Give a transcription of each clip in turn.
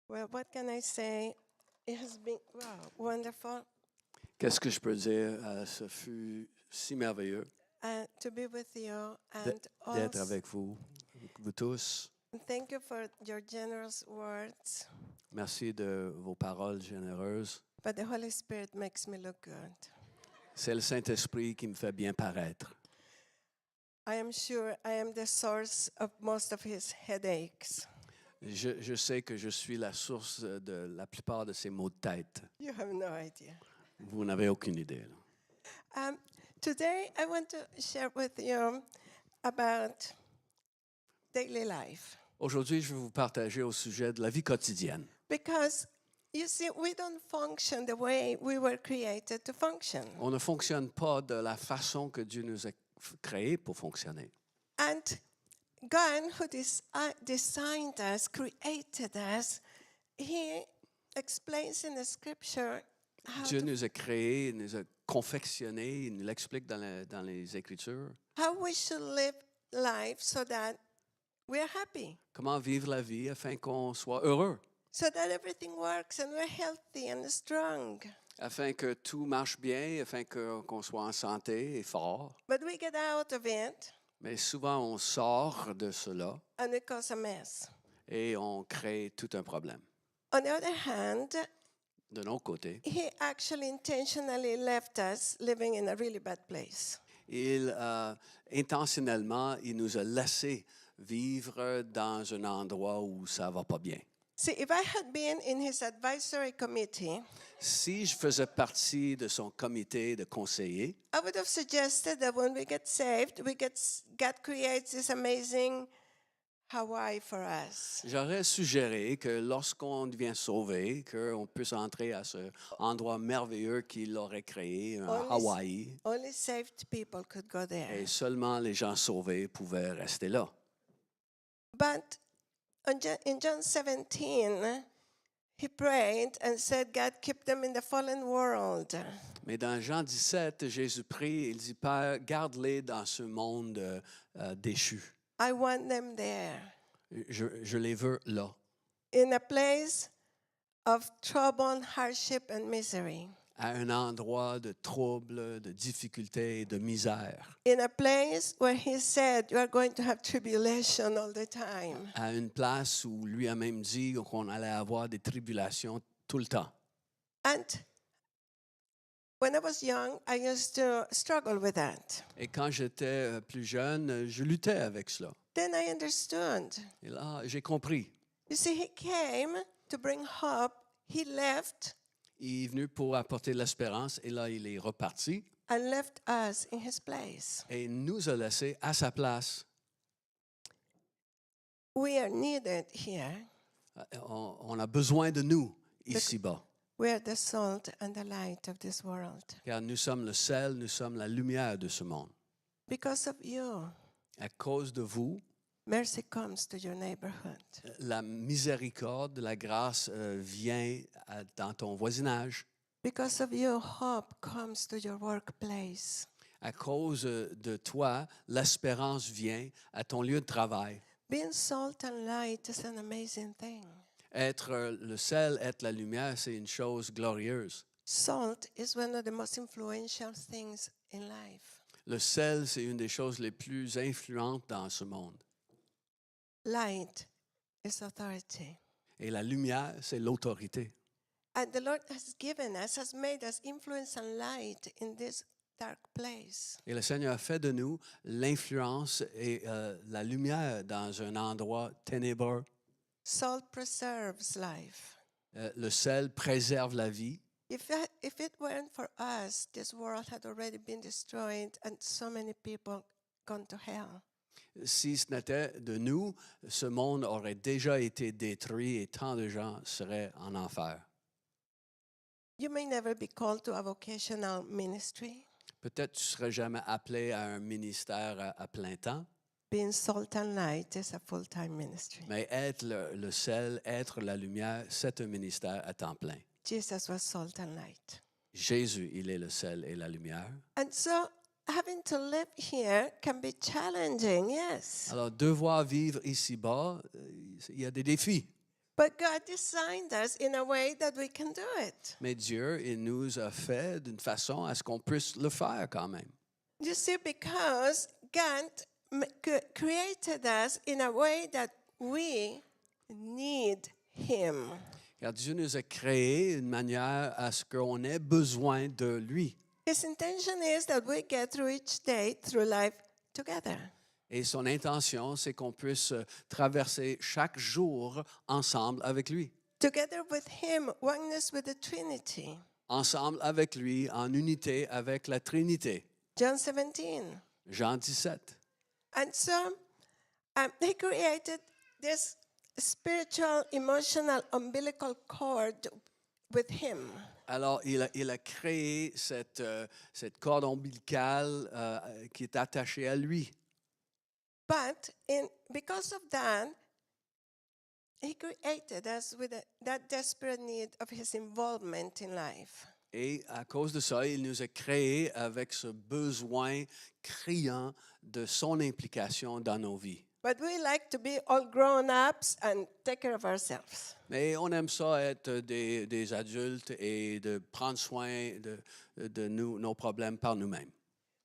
Well, what can I say? It has been wonderful Qu'est-ce que je peux dire? Ce fut si merveilleux to be with you, de- and d'être also avec vous tous. thank you for your generous words. Merci de vos paroles généreuses. But the Holy Spirit makes me look good. C'est le Saint-Esprit qui me fait bien paraître. I am sure I am the source of most of his headaches. Je sais que je suis la source de la plupart de ces maux de tête. You have no idea. Vous n'avez aucune idée. Là. Today, I want to share with you about daily life. Aujourd'hui, je vais vous partager au sujet de la vie quotidienne. Because, you see, we don't function the way we were created to function. On ne fonctionne pas de la façon que Dieu nous a créés pour fonctionner. And God, who designed us, created us, he explains in the scripture Dieu nous a créés, nous a confectionnés, il nous l'explique dans les Écritures. how we should live life so that we are happy, Comment vivre la vie afin qu'on soit heureux, so that everything works and we're healthy and strong. afin que tout marche bien, afin qu'on soit en santé et fort. But we get out of it Mais souvent, on sort de cela and it causes a mess. et on crée tout un problème. On the other hand, De notre côté, he actually intentionally left us living in a really bad place. intentionnellement, il nous a laissé vivre dans un endroit où ça va pas bien. See, if I had been in his advisory committee, Si je faisais partie de son comité de conseillers, I would have suggested that when we get saved, God creates this amazing Hawaii for us. j'aurais suggéré que lorsqu'on devient sauvé, qu'on puisse entrer à ce endroit merveilleux qu'il aurait créé, un Hawaï, Only saved people could go there. et seulement les gens sauvés pouvaient rester là. But in John 17, he prayed and said, God, keep them in the fallen world. Mais dans Jean 17, Jésus prie, il dit, Père, garde-les dans ce monde déchu. I want them there, Je les veux là, in a place of trouble, hardship, and misery. à un endroit de trouble, de difficulté et de misère, In a place where he said, you are going to have tribulation all the time. à une place où lui a même dit qu'on allait avoir des tribulations tout le temps. And when I was young, I used to struggle with that. Et quand j'étais plus jeune, je luttais avec cela. Then I understood. Et là, j'ai compris. You see, he came to bring hope. He left Il est venu pour apporter l'espérance et là, il est reparti and left us in his place. et nous a laissés à sa place. We are needed here. On a besoin de nous ici-bas, We are the salt and the light of this world. car nous sommes le sel, nous sommes la lumière de ce monde. Because of you, À cause de vous, mercy comes to your neighborhood. la miséricorde, la grâce vient dans ton voisinage. Because of you, hope comes to your workplace. À cause de toi, l'espérance vient à ton lieu de travail. Being salt and light is an amazing thing. Être le sel, être la lumière, c'est une chose glorieuse. Salt is one of the most influential things in life. Le sel, c'est une des choses les plus influentes dans ce monde. Light is authority. Et la lumière, c'est l'autorité. And the Lord has made us influence and light in this dark place. Et le Seigneur a fait de nous l'influence et la lumière dans un endroit ténébreux. Salt preserves life. Le sel préserve la vie. If it weren't for us, this world had already been destroyed and so many people gone to hell. Si ce n'était de nous, ce monde aurait déjà été détruit et tant de gens seraient en enfer. You may never be called to a vocational ministry. Peut-être tu ne serais jamais appelé à un ministère à plein temps, Being salt and light is a full-time ministry. mais être le sel, être la lumière, c'est un ministère à temps plein. Jesus was salt and light. Jésus, il est le sel et la lumière. And so having to live here can be challenging, yes. Alors, devoir vivre ici-bas, il y a des défis. But God designed us in a way that we can do it. Mais Dieu, il nous a fait d'une façon à ce qu'on puisse le faire quand même. You see, because God created us in a way that we need Him. Car Dieu nous a créés d'une manière à ce qu'on ait besoin de lui. His intention is that we get through each day, through life together. Et son intention, c'est qu'on puisse traverser chaque jour ensemble avec lui. Together with Him, oneness with the Trinity. Ensemble avec lui, en unité avec la Trinité. John 17. Jean 17. And so He created this spiritual, emotional, umbilical cord with Him. Alors, il a créé cette corde ombilicale qui est attachée à lui. But because of that, He created us with that desperate need of His involvement in life. Et à cause de ça, il nous a créés avec ce besoin criant de son implication dans nos vies. But we like to be all grown-ups and take care of ourselves. Mais on aime ça être des adultes et de prendre soin de nous, nos problèmes par nous-mêmes.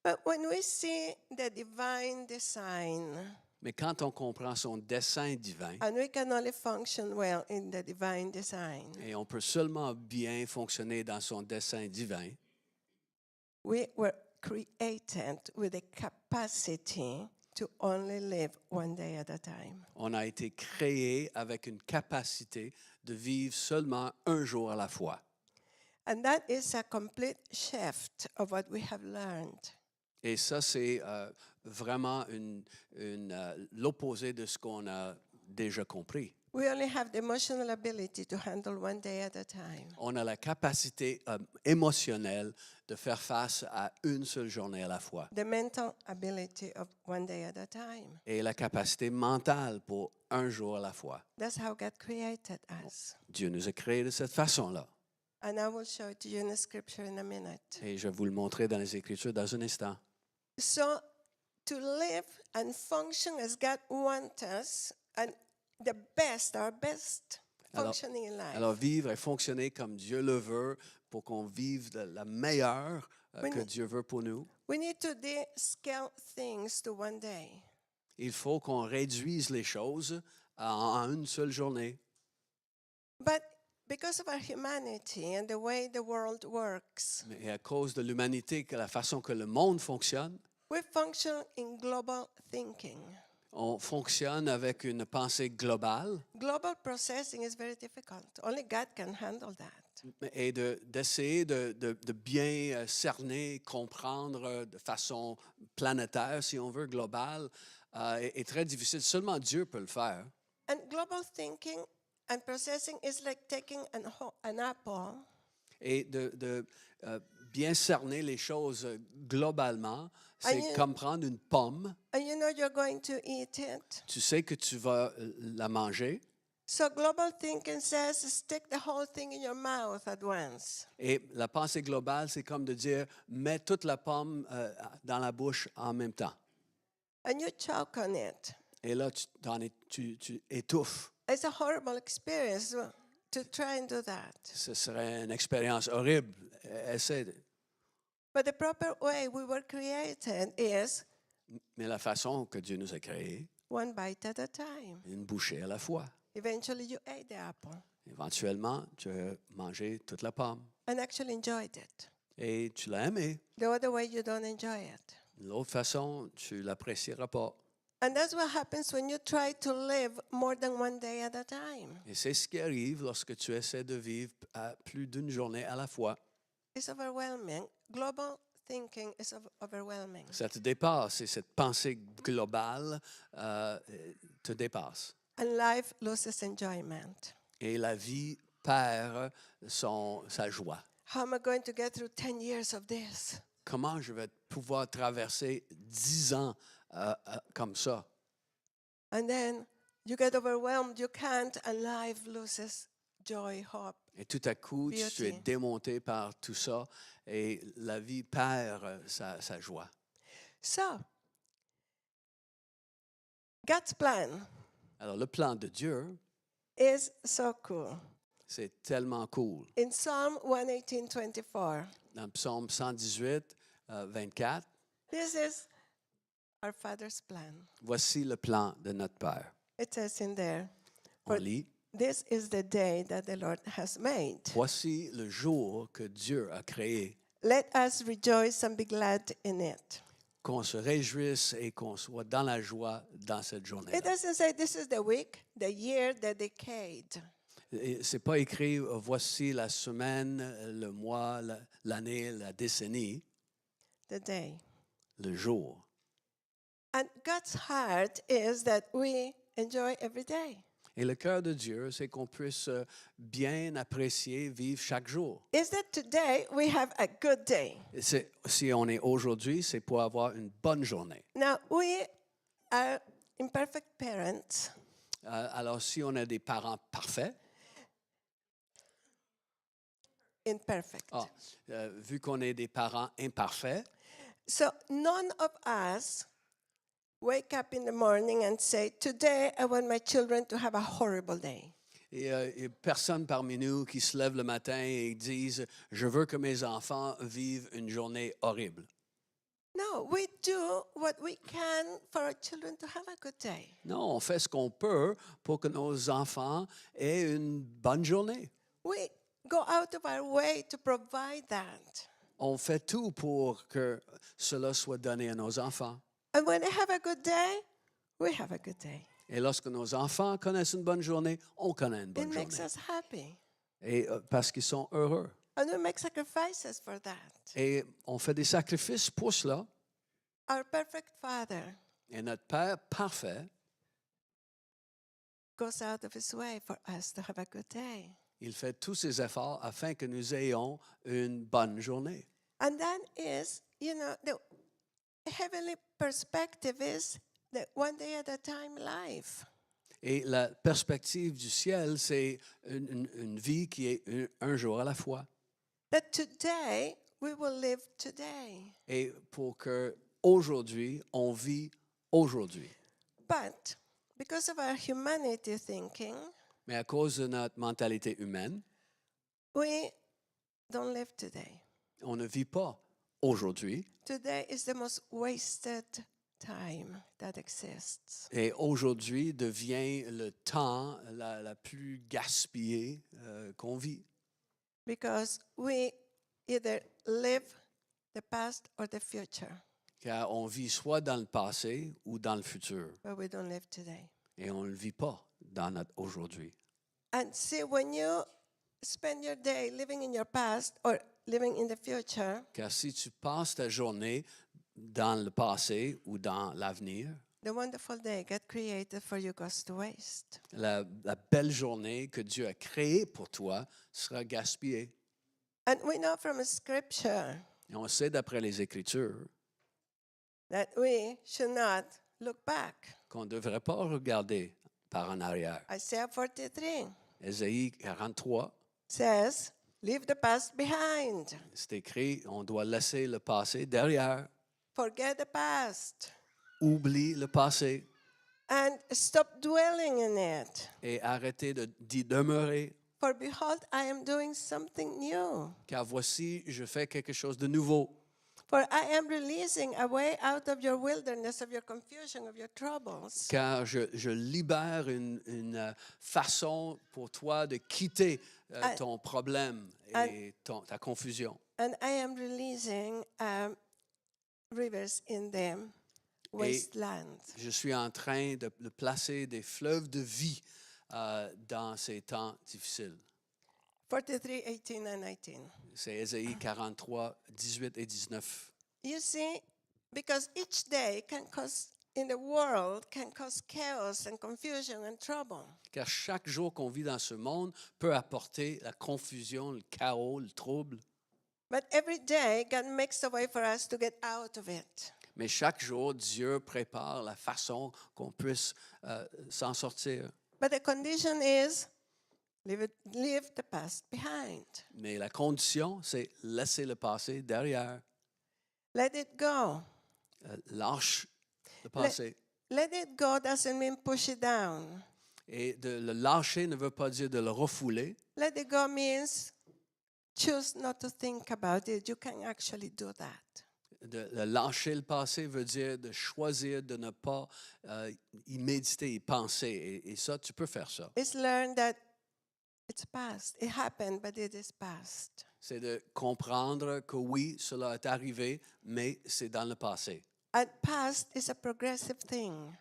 But when we see the divine design, Mais quand on comprend son dessein divin, and we can only function well in the divine design, et on peut seulement bien fonctionner dans son dessein divin, we were created with a capacity to only live one day at a time. on a été créé avec une capacité de vivre seulement un jour à la fois. And that is a complete shift of what we have learned. Et ça, c'est vraiment l'opposé de ce qu'on a déjà compris. We only have the emotional ability to handle one day at a time. On a la capacité émotionnelle de faire face à une seule journée à la fois. The mental ability of one day at a time. Et la capacité mentale pour un jour à la fois. That's how God created us. Dieu nous a créés de cette façon-là. And I will show it to you in the scripture in a minute. Et je vais vous le montrer dans les Écritures dans un instant. So, to live and function as God wants us, and the best, our best functioning in life. Alors, vivre et fonctionner comme Dieu le veut pour qu'on vive de la meilleure que Dieu veut pour nous. We need to scale things to one day. Il faut qu'on réduise les choses en une seule journée. But because of our humanity and the way the world works, Mais à cause de l'humanité, la façon que le monde fonctionne, we function in global thinking. on fonctionne avec une pensée globale Global processing is very difficult. Only God can handle that. et d'essayer de bien cerner, comprendre de façon planétaire, si on veut, globale, est très difficile. Seulement Dieu peut le faire. And global thinking and processing is like taking an apple Et de bien cerner les choses globalement, c'est comme prendre une pomme. and you know you're going to eat it. Tu sais que tu vas la manger. So global thinking says stick the whole thing in your mouth at once. Et la pensée globale, c'est comme de dire, mets toute la pomme dans la bouche en même temps. And you choke on it. Et là, tu étouffes. It's a horrible experience to try and do that. Ce serait une expérience horrible. Essaie. But the proper way we were created is Mais la façon que Dieu nous a créés, one bite at a time. une bouchée à la fois. Eventually you ate the apple Éventuellement, tu as mangé toute la pomme. and actually enjoyed it. Et tu l'as aimé. The other way you don't enjoy it. L'autre façon, tu ne l'apprécieras pas. And that's what happens when you try to live more than one day at a time. Et c'est ce qui arrive lorsque tu essaies de vivre à plus d'une journée à la fois. It's overwhelming. Global thinking is overwhelming. Ça te dépasse et cette pensée globale te dépasse. And life loses enjoyment. Et la vie perd sa joie. How am I going to get through 10 years of this? Comment je vais pouvoir traverser 10 ans comme ça? And then you get overwhelmed, you can't, and life loses joy, hope. Et tout à coup, tu es Beauty. démonté par tout ça et la vie perd sa joie. So, God's plan Alors, le plan de Dieu, is so cool. C'est tellement cool. In Psalm 118:24, Dans le psaume 118, 24, this is our Father's plan. voici le plan de notre Père. It says in there, On For- lit, this is the day that the Lord has made. voici le jour que Dieu a créé, Let us rejoice and be glad in it. qu'on se réjouisse et qu'on soit dans la joie dans cette journée. It doesn't say this is the week, the year, the decade. C'est pas écrit voici la semaine, le mois, l'année, la décennie, The day. le jour. And God's heart is that we enjoy every day. Et le cœur de Dieu, c'est qu'on puisse bien apprécier, vivre chaque jour. Is that today we have a good day? Si on est aujourd'hui, c'est pour avoir une bonne journée. Now, we are imperfect parents. Alors, si on a des parents parfaits, Imperfect. vu qu'on est des parents imparfaits, So none of us wake up in the morning and say, today I want my children to have a horrible day. et il n'y a personne parmi nous qui se lève le matin et disent « Je veux que mes enfants vivent une journée horrible ». No, we do what we can for our children to have a good day. Non, on fait ce qu'on peut pour que nos enfants aient une bonne journée. We go out of our way to provide that. On fait tout pour que cela soit donné à nos enfants. And when they have a good day, we have a good day. Et lorsque nos enfants connaissent une bonne journée, on connaît une It bonne makes journée. us happy. Et parce qu'ils sont heureux. And we make sacrifices for that. Et on fait des sacrifices pour cela. Our perfect Father Et notre Père parfait, goes out of his way for us to have a good day. il fait tous ses efforts afin que nous ayons une bonne journée. And that is, the heavenly perspective is that one day at a time life. Et la perspective du ciel, c'est une vie qui est un jour à la fois. That today we will live today. Et pour que aujourd'hui, on vit aujourd'hui. But because of our humanity thinking, Mais à cause de notre mentalité humaine, we don't live today. on ne vit pas aujourd'hui. Today is the most wasted time that exists. Et aujourd'hui devient le temps la plus gaspillée qu'on vit. Because we either live the past or the future, Car on vit soit dans le passé ou dans le futur. but we don't live today. Et on ne le vit pas dans notre aujourd'hui. And see, when you spend your day living in your past or living in the future, Car si tu passes ta journée dans le passé ou dans l'avenir, the wonderful day God created for you goes to waste. la belle journée que Dieu a créée pour toi sera gaspillée. And we know from Scripture Et on sait d'après les Écritures that we should not look back. qu'on ne devrait pas regarder par en arrière. Isaiah 43 Ésaïe 43, says, leave the past behind. c'est écrit, on doit laisser le passé derrière, Forget the past oublie le passé and stop dwelling in it. et arrêter d'y demeurer. For behold, I am doing something new. Car voici, je fais quelque chose de nouveau. For I am releasing a way out of your wilderness, of your confusion, of your troubles. Car je libère une façon pour toi de quitter ton problème et ta confusion. And I am releasing rivers in the wasteland. Je suis en train de placer des fleuves de vie dans ces temps difficiles. 43, 18 and 19. C'est Ésaïe 43, 18 et 19. You see, because each day in the world can cause chaos and confusion and trouble. Car chaque jour qu'on vit dans ce monde peut apporter la confusion, le chaos, le trouble. But every day, God makes a way for us to get out of it. Mais chaque jour, Dieu prépare la façon qu'on puisse s'en sortir. But the condition is leave the past behind. Mais la condition, c'est laisser le passé derrière. Let it go. Lâche le passé. Let it go doesn't mean push it down. Et de le lâcher ne veut pas dire de le refouler. Let it go means choose not to think about it. You can actually do that. De le lâcher le passé veut dire de choisir de ne pas y méditer, y penser. Et ça, tu peux faire ça. It's learn that it's past. It happened, but it is past. C'est de comprendre que oui, cela est arrivé, mais c'est dans le passé. And past is a progressive thing.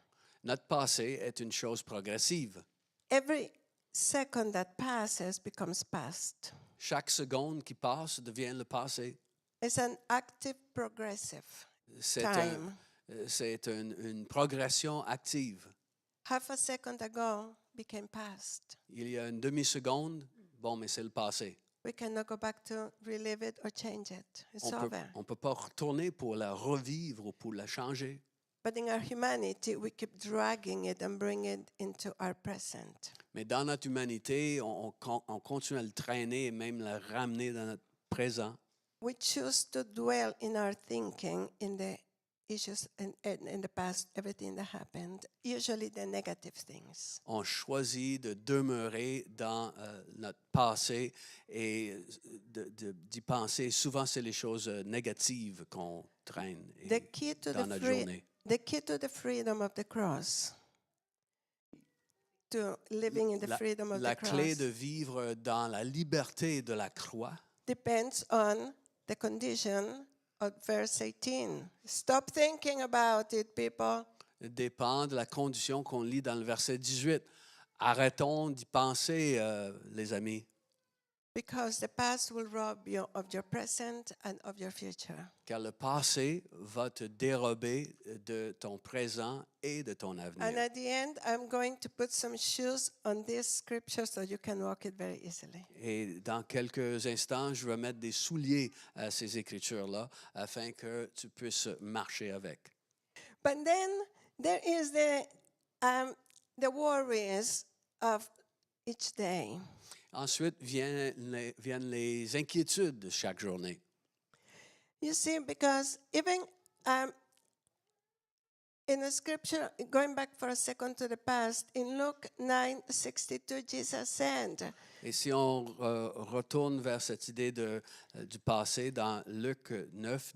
Notre passé est une chose progressive. Every second that passes becomes past. Chaque seconde qui passe devient le passé. It's an active progressive C'est time. une progression active. Half a second ago became past. Il y a une demi-seconde, bon, mais c'est le passé. We cannot go back to relive it or change it. It's over. On peut pas retourner pour la revivre ou pour la changer. But in our humanity, we keep dragging it and bring it into our present. Mais dans notre humanité, on continue à le traîner et même le ramener dans notre présent. We choose to dwell in our thinking in the issues in the past, everything that happened, usually the negative things. On choisit de demeurer dans notre passé et d'y penser. Souvent, c'est les choses négatives qu'on traîne The key to dans notre journée. the key to the freedom of the cross, to living in the freedom of La the clé cross, de vivre dans la liberté de la croix depends on the condition of verse 18. Stop thinking about it, people. dépend de la condition qu'on lit dans le verset 18. Arrêtons d'y penser, les amis, Because the past will rob you of your present and of your future. car le passé va te dérober de ton présent et de ton And avenir. at the end, I'm going to put some shoes on this scripture so you can walk it very easily. Et dans quelques instants, je vais mettre des souliers à ces écritures-là afin que tu puisses marcher avec. But then there is the worries of each day. Ensuite viennent les inquiétudes de chaque journée. You see, because even in the scripture, going back for a second to the past, in Luke 9:62, Jesus said, Et si on retourne vers cette idée du passé, dans Luc 9,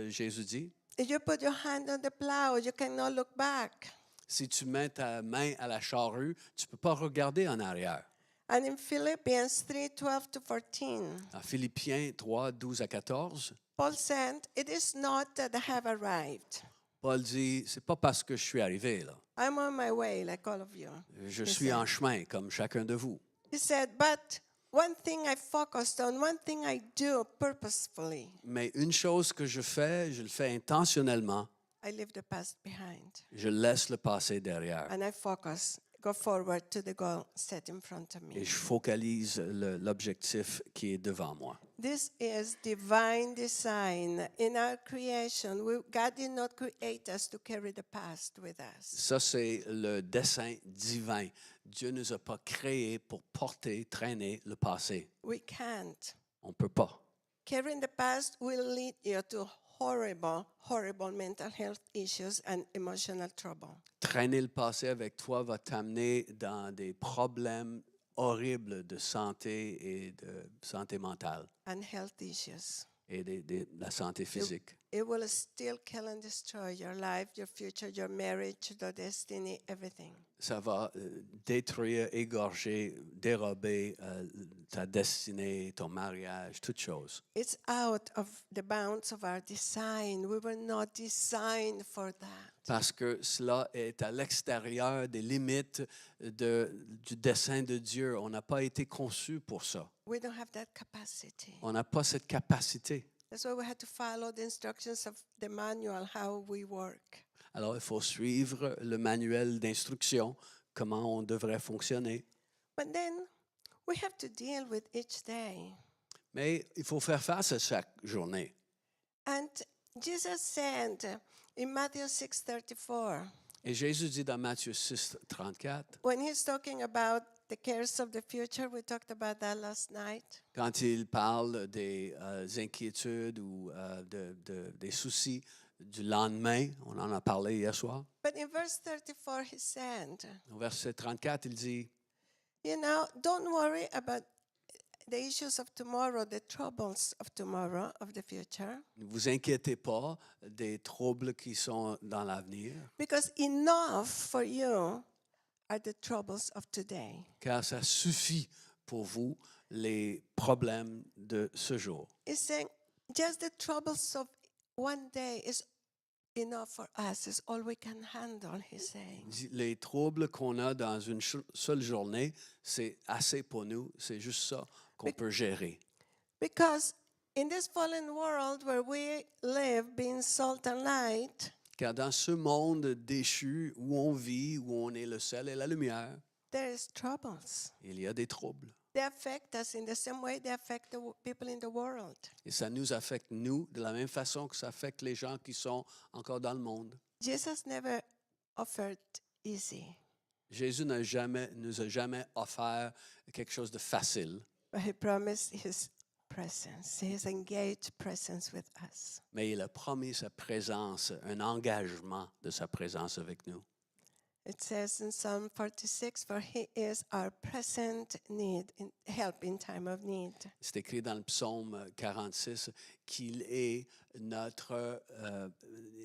Jésus dit, if you put your hand on the plow, you cannot look back. si tu mets ta main à la charrue, tu ne peux pas regarder en arrière. And in Philippians 3:12-14, En Philippiens 3, 12 à 14, Paul said, it is not that I have arrived. Paul dit, c'est pas parce que je suis arrivé là. I'm on my way, like all of you. Je He suis said. en chemin, comme chacun de vous. He said, but one thing I focused on, one thing I do purposefully, Mais une chose que je le fais intentionnellement. I leave the past behind. Je laisse le passé derrière. And I go forward to the goal set in front of Et me. je focalise l'objectif qui est devant moi. This is divine design. In our creation, God did not create us to carry the past with us. Ça, c'est le dessein divin. Dieu ne nous a pas créés pour porter, traîner le passé. We can't. On ne peut pas. Carrying the past will lead you to horrible mental health issues and emotional trouble. Traîner le passé avec toi va t'amener dans des problèmes horribles de santé et de santé mentale And health issues. et de la santé physique. It will still kill and destroy your life, your future, your marriage, your destiny, everything. Ça va détruire, égorger, dérober ta destinée, ton mariage, toutes choses. It's out of the bounds of our design. We were not designed for that. Parce que cela est à l'extérieur des limites du dessein de Dieu. On n'a pas été conçu pour ça. We don't have that capacity. On n'a pas cette capacité. That's why we had to follow the instructions of the manual, how we work. Alors, il faut suivre le manuel d'instruction, comment on devrait fonctionner. But then we have to deal with each day. Mais il faut faire face à chaque journée. And Jesus said in Matthew 6:34, Et Jésus dit dans Matthieu 6, 34, when he's talking about the cares of the future, we talked about that last night. quand il parle des inquiétudes ou des soucis du lendemain. On en a parlé hier soir. But in verse 34, he said, Au verset 34, il dit, you know, don't worry about the issues of tomorrow, the troubles of tomorrow, of the future, ne vous inquiétez pas des troubles qui sont dans l'avenir, because enough for you are the troubles of today. car ça suffit pour vous les problèmes de ce jour. He's saying just the troubles of one day is enough for us, is all we can handle, he's saying. Les troubles qu'on a dans une seule journée, c'est assez pour nous, c'est juste ça qu'on peut gérer. Because in this fallen world where we live, being salt and light, Car dans ce monde déchu où on vit, où on est le sel et la lumière, there is troubles. il y a des troubles. They affect us in the same way they affect the people in the world. Et ça nous affecte, nous, de la même façon que ça affecte les gens qui sont encore dans le monde. Jesus never offered easy, Jésus nous a jamais offert quelque chose de facile, but he promised his presence, his engaged presence with us. mais il a promis sa présence, un engagement de sa présence avec nous. It says in Psalm 46, for he is our present need, help in time of need. C'est écrit dans le psaume 46 qu'il est notre,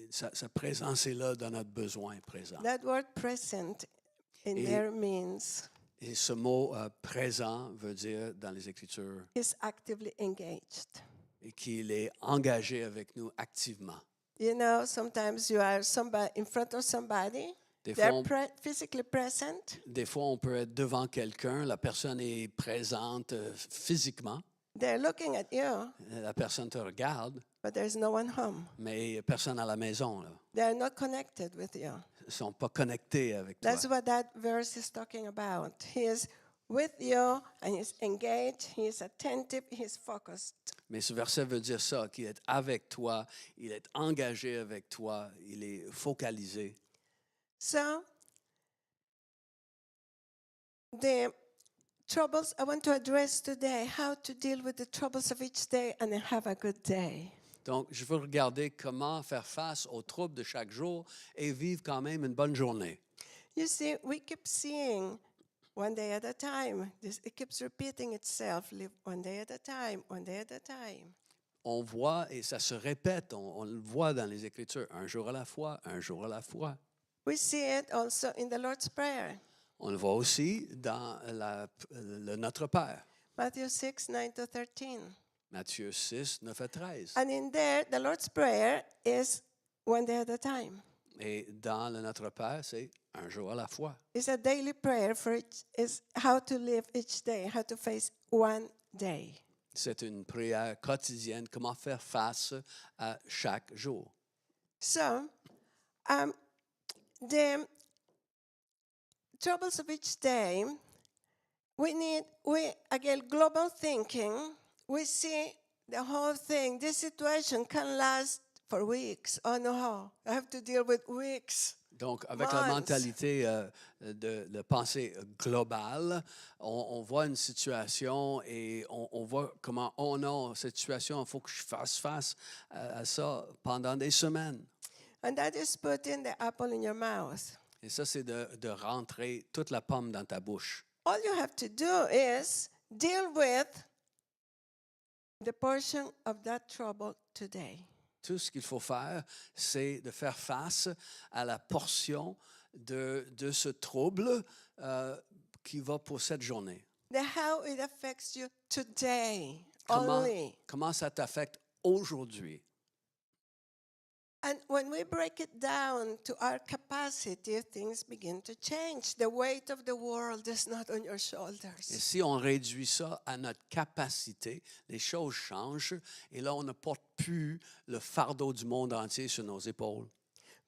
sa présence est là dans notre besoin présent. That word present in Et- there means Et ce mot présent veut dire dans les Écritures is actively engaged. et qu'il est engagé avec nous activement. You know, sometimes you are somebody in front of somebody, Des they're fois, physically present, des fois, on peut être devant quelqu'un, la personne est présente physiquement, they're looking at you, la personne te regarde, but there's no one home. mais personne à la maison. Là. They are not connected with you. Ils ne sont pas connectés avec toi. That's what that verse is talking about. He is with you and he's engaged, he is attentive, he's focused. Mais ce verset veut dire ça, qu'il est avec toi, il est engagé avec toi, il est focalisé. So, the troubles I want to address today, how to deal with the troubles of each day and have a good day. Donc, je veux regarder comment faire face aux troubles de chaque jour et vivre quand même une bonne journée. You see, we keep seeing one day at a time. It keeps repeating itself. Live one day at a time, one day at a time. On voit, et ça se répète, on le voit dans les Écritures, un jour à la fois, un jour à la fois. We see it also in the Lord's Prayer. On le voit aussi dans le Notre Père, Matthew 6, 9 to 13. Matthieu 6, 9 à 13. And in there, the Lord's Prayer is one day at a time. Et dans le Notre Père, c'est un jour à la fois. It's a daily prayer for it is how to live each day, how to face one day. C'est une prière quotidienne, comment faire face à chaque jour. So, the troubles of each day, again, global thinking, we see the whole thing. This situation can last for weeks. Oh no, I have to deal with weeks. Donc, avec la Months. mentalité de pensée globale, on voit une situation et on voit comment, oh non, cette situation, il faut que je fasse face à ça pendant des semaines. And that is putting the apple in your mouth. Et ça, c'est de rentrer toute la pomme dans ta bouche. All you have to do is deal with the portion of that trouble today. Tout ce qu'il faut faire, c'est de faire face à la portion de ce trouble qui va pour cette journée. How it affects you today Comment, only. comment ça t'affecte aujourd'hui? And when we break it down to our capacity, things begin to change. The weight of the world is not on your Et shoulders. si on réduit ça à notre capacité, les choses changent et là, on ne porte plus le fardeau du monde entier sur nos épaules.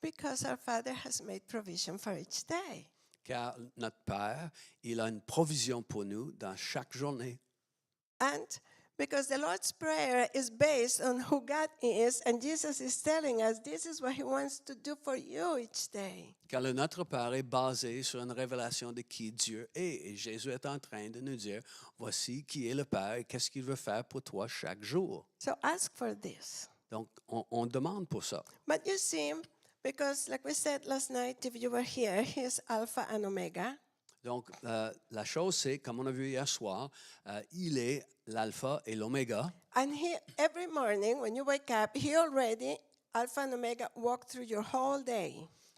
Because our Father has made provision for each day. Car notre Père, il a une provision pour nous dans chaque journée. And because the Lord's Prayer is based on who God is, and Jesus is telling us this is what He wants to do for you each day. Car le Notre Père est basé sur une révélation de qui Dieu est. Et Jésus est en train de nous dire, voici qui est le Père et qu'est-ce qu'il veut faire pour toi chaque jour. So ask for this. Donc, on demande pour ça. But you see, because like we said last night, if you were here, he's Alpha and Omega. Donc, la chose, c'est, comme on a vu hier soir, il est l'alpha et l'oméga. And every morning when you wake up, he already, Alpha and Omega, walk through your whole day.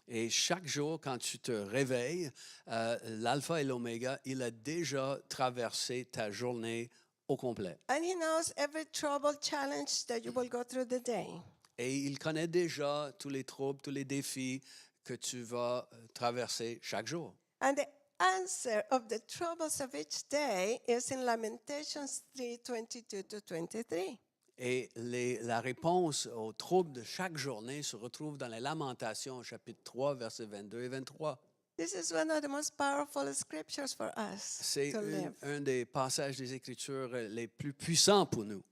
Et chaque jour, quand tu te réveilles, l'alpha et l'oméga, il a déjà traversé ta journée au complet. And he knows every trouble, challenge that you will go through the day. Et il connaît déjà tous les troubles, tous les défis que tu vas traverser chaque jour. And the answer of the troubles of each day is in Lamentations 3:22 to 23. Et la réponse aux troubles de chaque journée se retrouve dans les Lamentations, chapitre 3, versets 22 et 23. This is one of the most powerful scriptures for us C'est to live. un des passages des Écritures les plus puissants pour nous.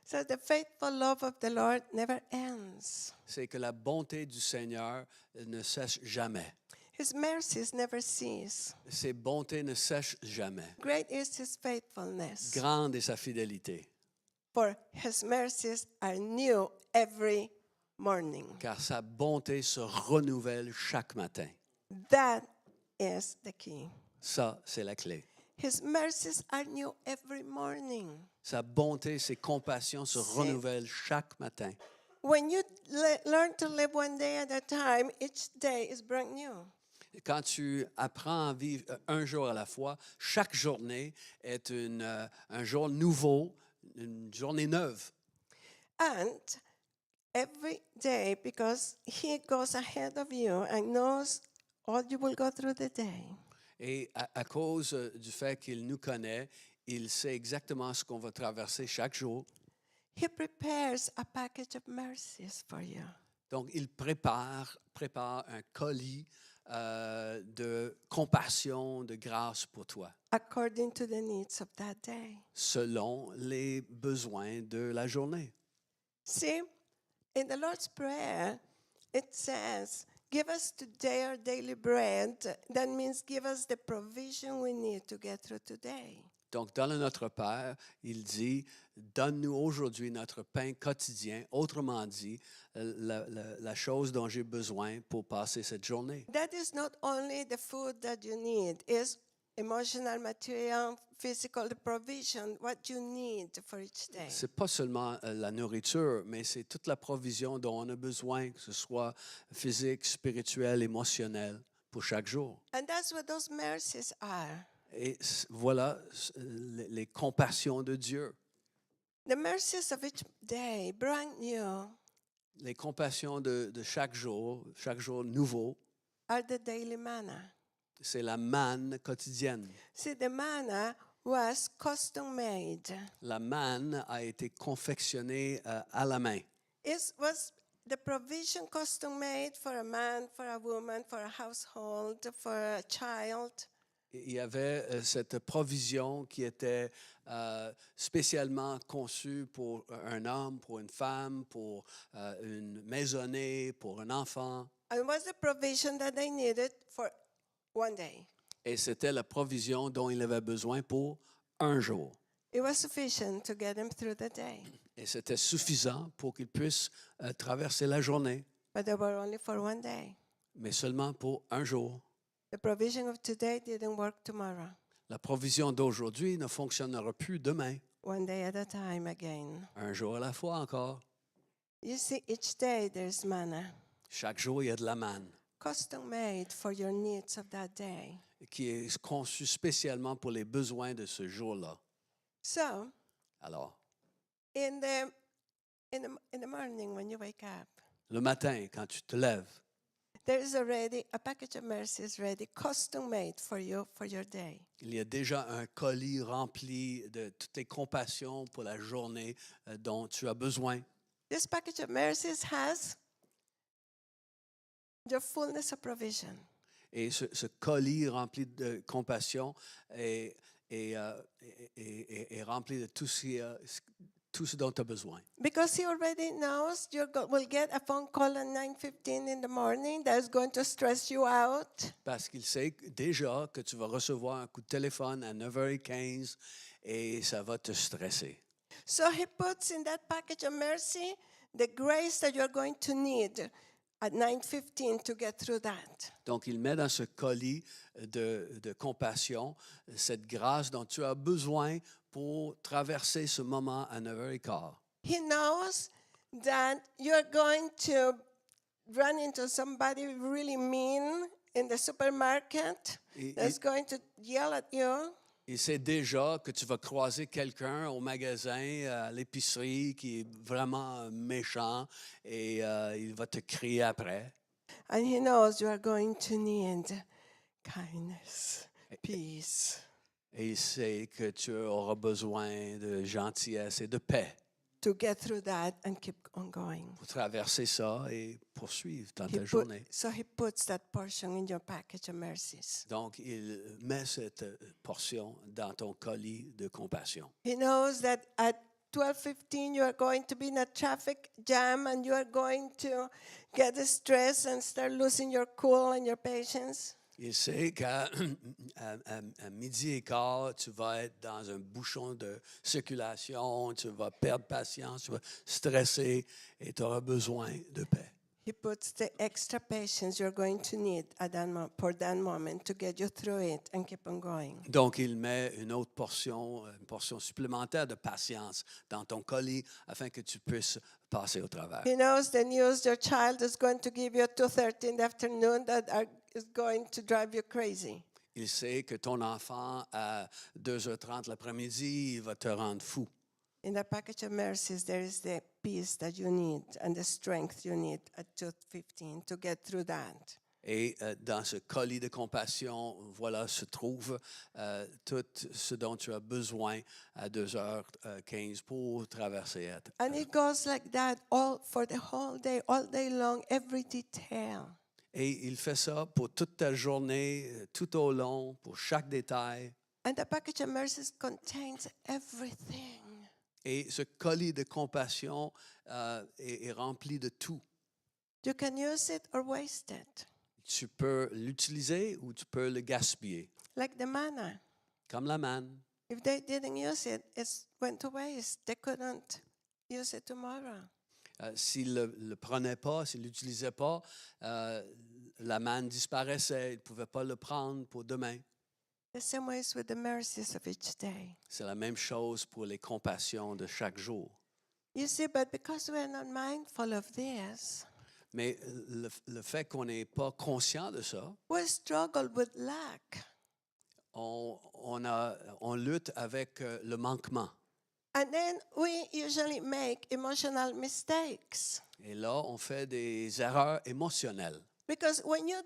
So the faithful love of the Lord never ends. C'est que la bonté du Seigneur ne cesse jamais. His mercies never cease. Ses bontés ne cessent jamais. Great is his faithfulness. Grande est sa fidélité, For his mercies are new every morning. car sa bonté se renouvelle chaque matin. That is the key. Ça, c'est la clé. His mercies are new every morning. Sa bonté, ses compassions se renouvellent chaque matin. When you learn to live one day at a time, each day is brand new. Quand tu apprends à vivre un jour à la fois, chaque journée est un jour nouveau, une journée neuve. And every day, because he goes ahead of you and knows all you will go through the day. Et à cause du fait qu'il nous connaît, il sait exactement ce qu'on va traverser chaque jour. He prepares a package of mercies for you. Donc, il prépare un colis de compassion, de grâce pour toi, According to the needs of that day. selon les besoins de la journée. See, in the Lord's Prayer, it says, give us today our daily bread. That means give us the provision we need to get through today. Donc, dans le Notre Père, il dit, donne-nous aujourd'hui notre pain quotidien, autrement dit, la chose dont j'ai besoin pour passer cette journée. That is not only the food that you need, it's emotional, material, physical, the provision, what you need for each day. C'est pas seulement la nourriture, mais c'est toute la provision dont on a besoin, que ce soit physique, spirituel, émotionnel, pour chaque jour. And that's what those mercies are. Et voilà les compassions de Dieu. The mercies of each day, brand new, Les compassions de chaque jour nouveau, are the daily manna. c'est la manne quotidienne. See, the manna was custom made. La manne a été confectionnée à la main. It was the provision custom made for a man, for a woman, for a household, for a child. Il y avait cette provision qui était spécialement conçue pour un homme, pour une femme, pour une maisonnée, pour un enfant. And it was the provision that they needed for one day. Et c'était la provision dont il avait besoin pour un jour. It was sufficient to get him through the day. Et c'était suffisant pour qu'il puisse traverser la journée, But they were only for one day. mais seulement pour un jour. The provision of today didn't work tomorrow. La provision d'aujourd'hui ne fonctionnera plus demain, One day at a time again. un jour à la fois encore. You see, each day there's manna, Chaque jour, il y a de la manne custom made for your needs of that day. qui est conçue spécialement pour les besoins de ce jour-là. So, Alors, in the morning when you wake up, le matin, quand tu te lèves, there is already a package of mercies ready, custom made for you for your day. il y a déjà un colis rempli de toutes les compassions pour la journée dont tu as besoin. This package of mercies has the fullness of provision. Et ce colis rempli de compassion est rempli de tout ce dont tu as besoin. Because he already knows you will get a phone call at 9:15 in the morning that's going to stress you out. Parce qu'il sait déjà que tu vas recevoir un coup de téléphone à 9h15 et ça va te stresser. So he puts in that package of mercy the grace that you're going to need at 9:15 to get through that. Donc, il met dans ce colis de compassion cette grâce dont tu as besoin pour traverser ce moment à 9h15. He knows that you're going to run into somebody really mean in the supermarket that's going to yell at you. Il sait déjà que tu vas croiser quelqu'un au magasin, à l'épicerie, qui est vraiment méchant et il va te crier après. And he knows you are going to need kindness, peace, Et il sait que tu auras besoin de gentillesse et de paix to get through that and keep on going. pour traverser ça et poursuivre dans ta journée. So he puts that portion in your package of mercies. Donc, il met cette portion dans ton colis de compassion. He knows that at 12:15 you are going to be in a traffic jam and you are going to get stressed and start losing your cool and your patience. Il sait qu'à à midi et quart, tu vas être dans un bouchon de circulation, tu vas perdre patience, tu vas stresser et tu auras besoin de paix. He puts the extra patience you're going to need at for that moment to get you through it and keep on going. Donc, il met une portion supplémentaire de patience dans ton colis afin que tu puisses passer au travers. He knows the news your child is going to give you at 2:30 in the afternoon is going to drive you crazy. Il sait que ton enfant, à 2h30 l'après-midi, il va te rendre fou. In the package of mercies, there is the peace that you need and the strength you need at 2:15 to get through that. Et dans ce colis de compassion, voilà, se trouve tout ce dont tu as besoin à 2h15 pour traverser. And it goes like that all for the whole day, all day long, every detail. Et il fait ça pour toute ta journée, tout au long, pour chaque détail. And the package of mercies contains everything. Et ce colis de compassion est rempli de tout. You can use it or waste it. Tu peux l'utiliser ou tu peux le gaspiller, Like the manna. comme la manne. If they didn't use it, it went to waste. They couldn't use it tomorrow. S'il ne le prenait pas, s'il ne l'utilisait pas, la manne disparaissait. Il ne pouvait pas le prendre pour demain. The same way is with the mercies of each day. C'est la même chose pour les compassions de chaque jour. You see, but because we're not mindful of this, Mais le fait qu'on n'est pas conscient de ça, we struggle with lack. on lutte avec le manquement. And then we usually make emotional mistakes. Et là, on fait des erreurs émotionnelles. Because when you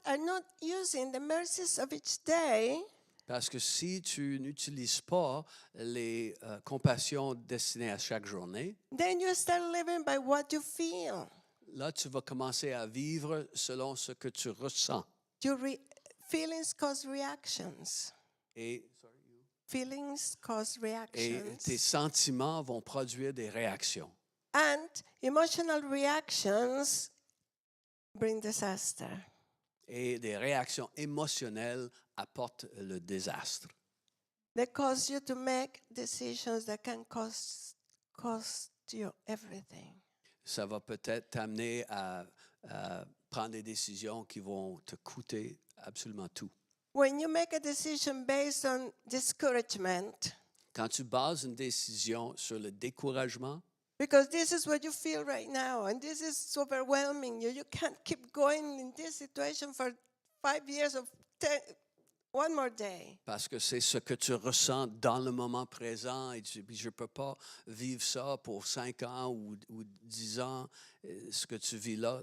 are not using the mercies of each day, Parce que si tu n'utilises pas les compassions destinées à chaque journée, then you start living by what you feel. là, tu vas commencer à vivre selon ce que tu ressens. Your feelings cause reactions. Et Feelings cause tes reactions. sentiments vont produire des réactions. And emotional reactions bring disaster. Et des réactions émotionnelles apportent le désastre. They cause you to make decisions that can cost you everything. Ça va peut-être t'amener à prendre des décisions qui vont te coûter absolument tout. When you make a decision based on discouragement, Quand tu bases une décision sur le découragement, because this is what you feel right now, and this is overwhelming you. You can't keep going in this situation for 5 years of one more day. parce que c'est ce que tu ressens dans le moment présent et tu dis, je ne peux pas vivre ça pour 5 ans ou 10 ans, ce que tu vis là.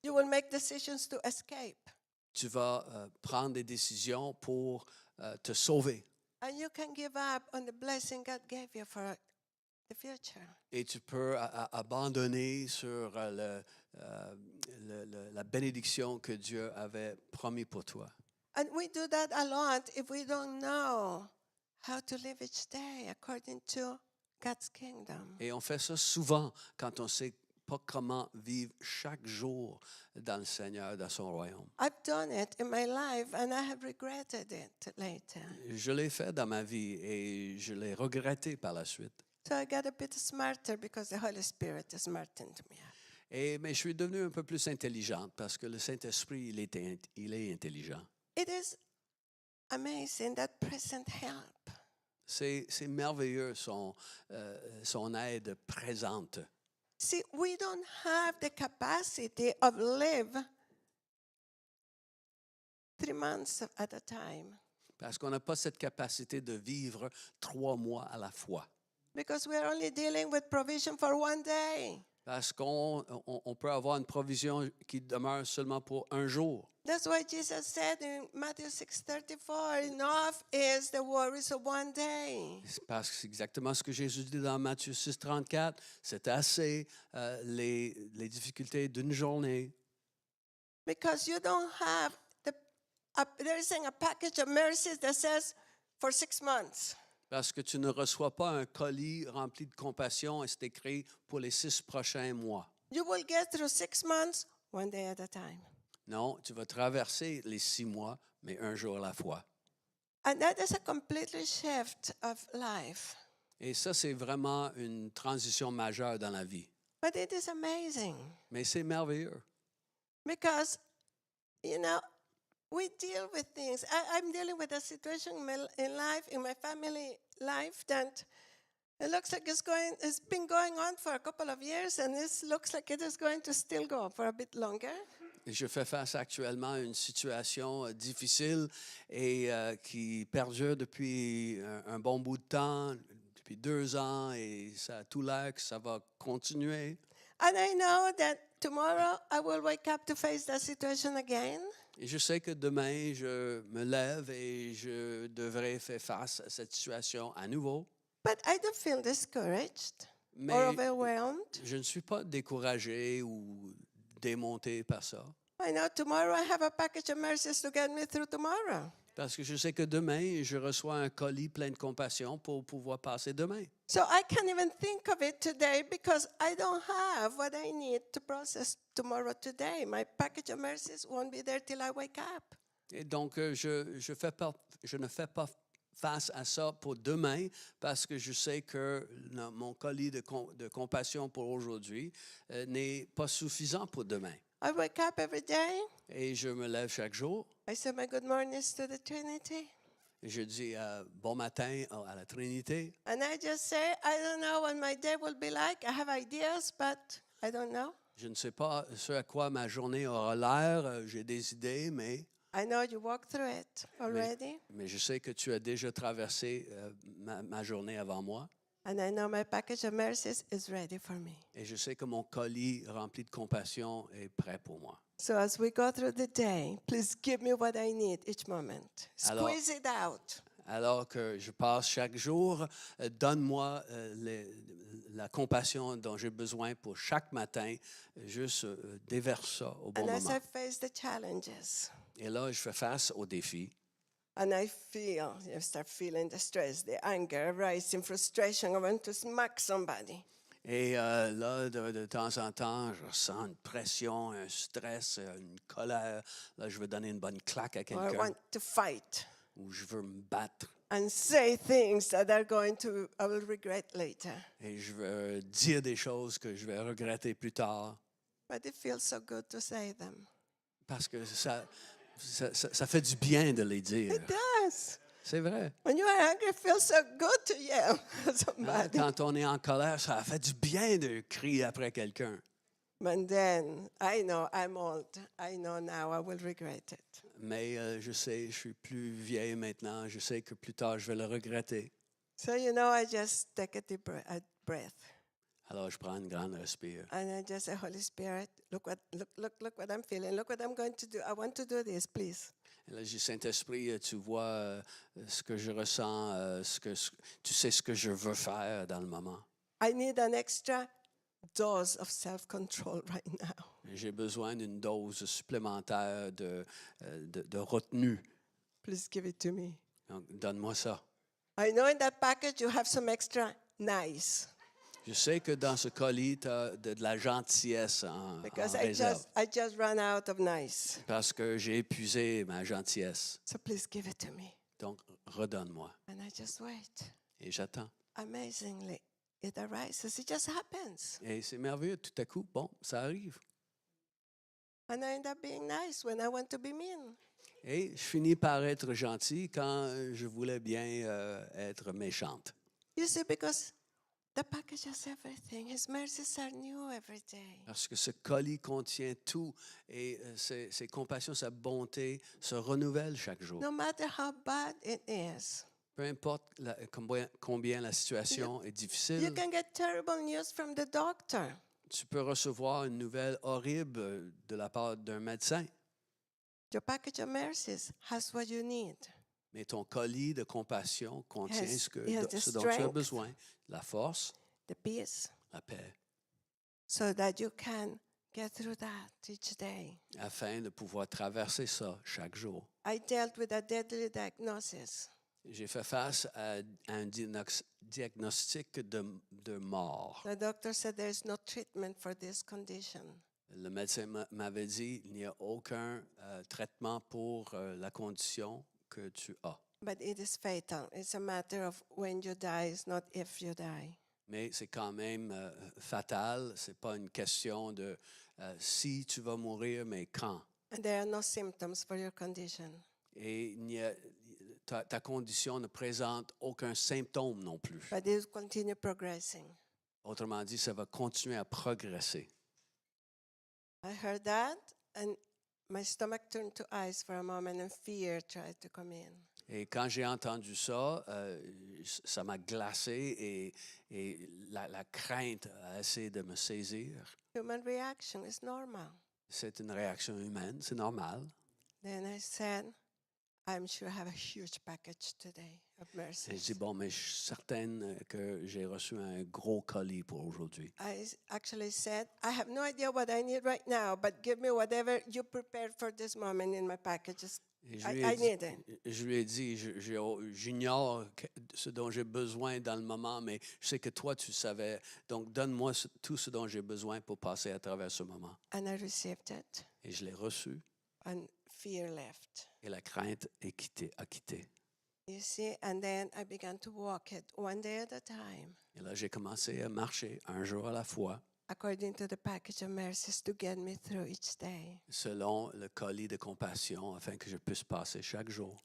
You will make decisions to escape. Tu vas prendre des décisions pour te sauver. And you can give up on the blessing God gave you for the future. Et tu peux abandonner sur la bénédiction que Dieu avait promis pour toi. And we do that a lot if we don't know how to live each day according to God's kingdom. Et on fait ça souvent quand on ne sait pas comment vivre chaque jour dans le Seigneur, dans son royaume. I've done it in my life and I have regretted it later. Je l'ai fait dans ma vie et je l'ai regretté par la suite. So I got a bit smarter because the Holy Spirit smartened me. Mais je suis devenu un peu plus intelligente parce que le Saint-Esprit, il est intelligent. It is amazing that present help. C'est merveilleux son aide présente. See, we don't have the capacity of live 3 months at a time Parce qu'on n'a pas cette capacité de vivre 3 mois à la fois. because we're only dealing with provision for one day. Parce qu'on peut avoir une provision qui demeure seulement pour un jour. That's why Jesus said in Matthew 6:34, enough is the worries of one day. C'est parce que c'est exactement ce que Jésus dit dans Matthieu 6,34. C'est assez les difficultés d'une journée. Because you don't have there isn't a package of mercies that says for 6 months. Parce que tu ne reçois pas un colis rempli de compassion et c'est écrit pour les 6 prochains mois. You will get through 6 months, one day at a time. Non, tu vas traverser les 6 mois, mais un jour à la fois. And that is a completely shift of life. Et ça, c'est vraiment une transition majeure dans la vie. But it is amazing Mais c'est merveilleux. because, we deal with things. I'm dealing with a situation in life, in my family life, that it looks like it's been going on for a couple of years, and this looks like it is going to still go for a bit longer. Je fais face actuellement à une situation difficile et qui perdure depuis un bon bout de temps, depuis 2 ans, et ça a tout l'air que ça va continuer. And I know that tomorrow I will wake up to face that situation again. Et je sais que demain, je me lève et je devrais faire face à cette situation à nouveau. But I don't feel discouraged Mais or overwhelmed. je ne suis pas découragé ou démonté par ça. I know tomorrow I have a package of mercies to get me through tomorrow. Parce que je sais que demain, je reçois un colis plein de compassion pour pouvoir passer demain. So I can't even think of it today because I don't have what I need to process tomorrow today. My package of mercies won't be there till I wake up. Et donc, je ne fais pas face à ça pour demain parce que je sais que mon colis de compassion pour aujourd'hui n'est pas suffisant pour demain. I wake up every day. Et je me lève chaque jour. I say my good mornings to the Trinity. Et je dis bon matin à la Trinité. And I just say, I don't know what my day will be like. I have ideas, but I don't know. Je ne sais pas ce à quoi ma journée aura l'air. J'ai des idées, mais I know you walked through it already. mais je sais que tu as déjà traversé ma journée avant moi. And I know my package of mercies is ready for me. Et je sais que mon colis rempli de compassion est prêt pour moi. So as we go through the day, please give me what I need each moment. Alors- Squeeze it out. Alors que je passe chaque jour, donne-moi la compassion dont j'ai besoin pour chaque matin. Juste déverse ça au bon And as moment. I face the challenges, Et là, je fais face aux défis. and I start feeling the stress, the anger, rising frustration. I want to smack somebody. Et là, de temps en temps, je ressens une pression, un stress, une colère. Là, je veux donner une bonne claque à Or I quelqu'un want to fight ou je veux me battre. and say things that I will regret later. Et je veux dire des choses que je vais regretter plus tard. But it feels so good to say them. Parce que ça fait du bien de les dire. It does. C'est vrai. When you are angry, it feels so good to yell at Hein, somebody. quand on est en colère, ça fait du bien de crier après quelqu'un. But then I know I'm old. I know now I will regret it. Mais je sais, je suis plus vieille maintenant. Je sais que plus tard, je vais le regretter. So I just take a deep breath. Alors, je prends une grande respire. And I just say, Holy Spirit, look what I'm feeling. Look what I'm going to do. I want to do this, please. Et là, je dis, Saint-Esprit, tu vois ce que je ressens, tu sais ce que je veux faire dans le moment. I need an extra dose of self-control right now. J'ai besoin d'une dose supplémentaire de retenue. Please give it to me. Donc, donne-moi ça. I know in that package you have some extra nice Je sais que dans ce colis, tu as de la gentillesse en because réserve. I just ran out of nice. Parce que j'ai épuisé ma gentillesse. So please give it to me. Donc, redonne-moi. And I just wait. Et j'attends. Amazingly, it arises. It just happens. Et c'est merveilleux, tout à coup, bon, ça arrive. And I end up being nice when I want to be mean. Et je finis par être gentil quand je voulais bien être méchante. You see, because the package has everything. His mercies are new every day. Parce que ce colis contient tout et ses compassions, sa bonté se renouvellent chaque jour. No matter how bad it is. Peu importe combien la situation est You difficile, can get terrible news from the doctor. tu peux recevoir une nouvelle horrible de la part d'un médecin. Your package of mercies has what you need. Mais ton colis de compassion contient Yes, ce it has the dont tu as strength. besoin, la force, The peace. la paix, So that you can get through that each day. afin de pouvoir traverser ça chaque jour. I dealt with a deadly diagnosis. J'ai fait face à un diagnostic de mort. The doctor said there is no treatment for this condition. Le médecin m'avait dit il n'y a aucun traitement pour la condition que tu as. But it is fatal. It's a matter of when you die, it's not if you die. Mais c'est quand même fatal. C'est pas une question de si tu vas mourir, mais quand. And there are no symptoms for your condition. Et ta condition ne présente aucun symptôme non plus. But it will continue progressing. Autrement dit, ça va continuer à progresser. I heard that, and my stomach turned to ice for a moment, and fear tried to come in. Et quand j'ai entendu ça, ça m'a glacé et la crainte a essayé de me saisir. Human reaction is normal. C'est une réaction humaine, c'est normal. Then I said, I'm sure I have a huge package today of Et je mercies. dis, bon, mais je suis certaine que j'ai reçu un gros colis pour aujourd'hui. Actually said, I have no idea what I need right now, but give me whatever you prepared for this moment in my packages. Et I need it. je lui ai dit, j'ignore ce dont j'ai besoin dans le moment, mais je sais que toi, tu savais. Donc, donne-moi tout ce dont j'ai besoin pour passer à travers ce moment. And I received it, Et je l'ai reçu and fear left. et la crainte a quitté. You see, and then I began to walk it one day at a time, Et là, j'ai commencé à marcher un jour à la fois, according to the package of mercies to get me through each day. selon le colis de compassion, afin que je puisse passer chaque jour.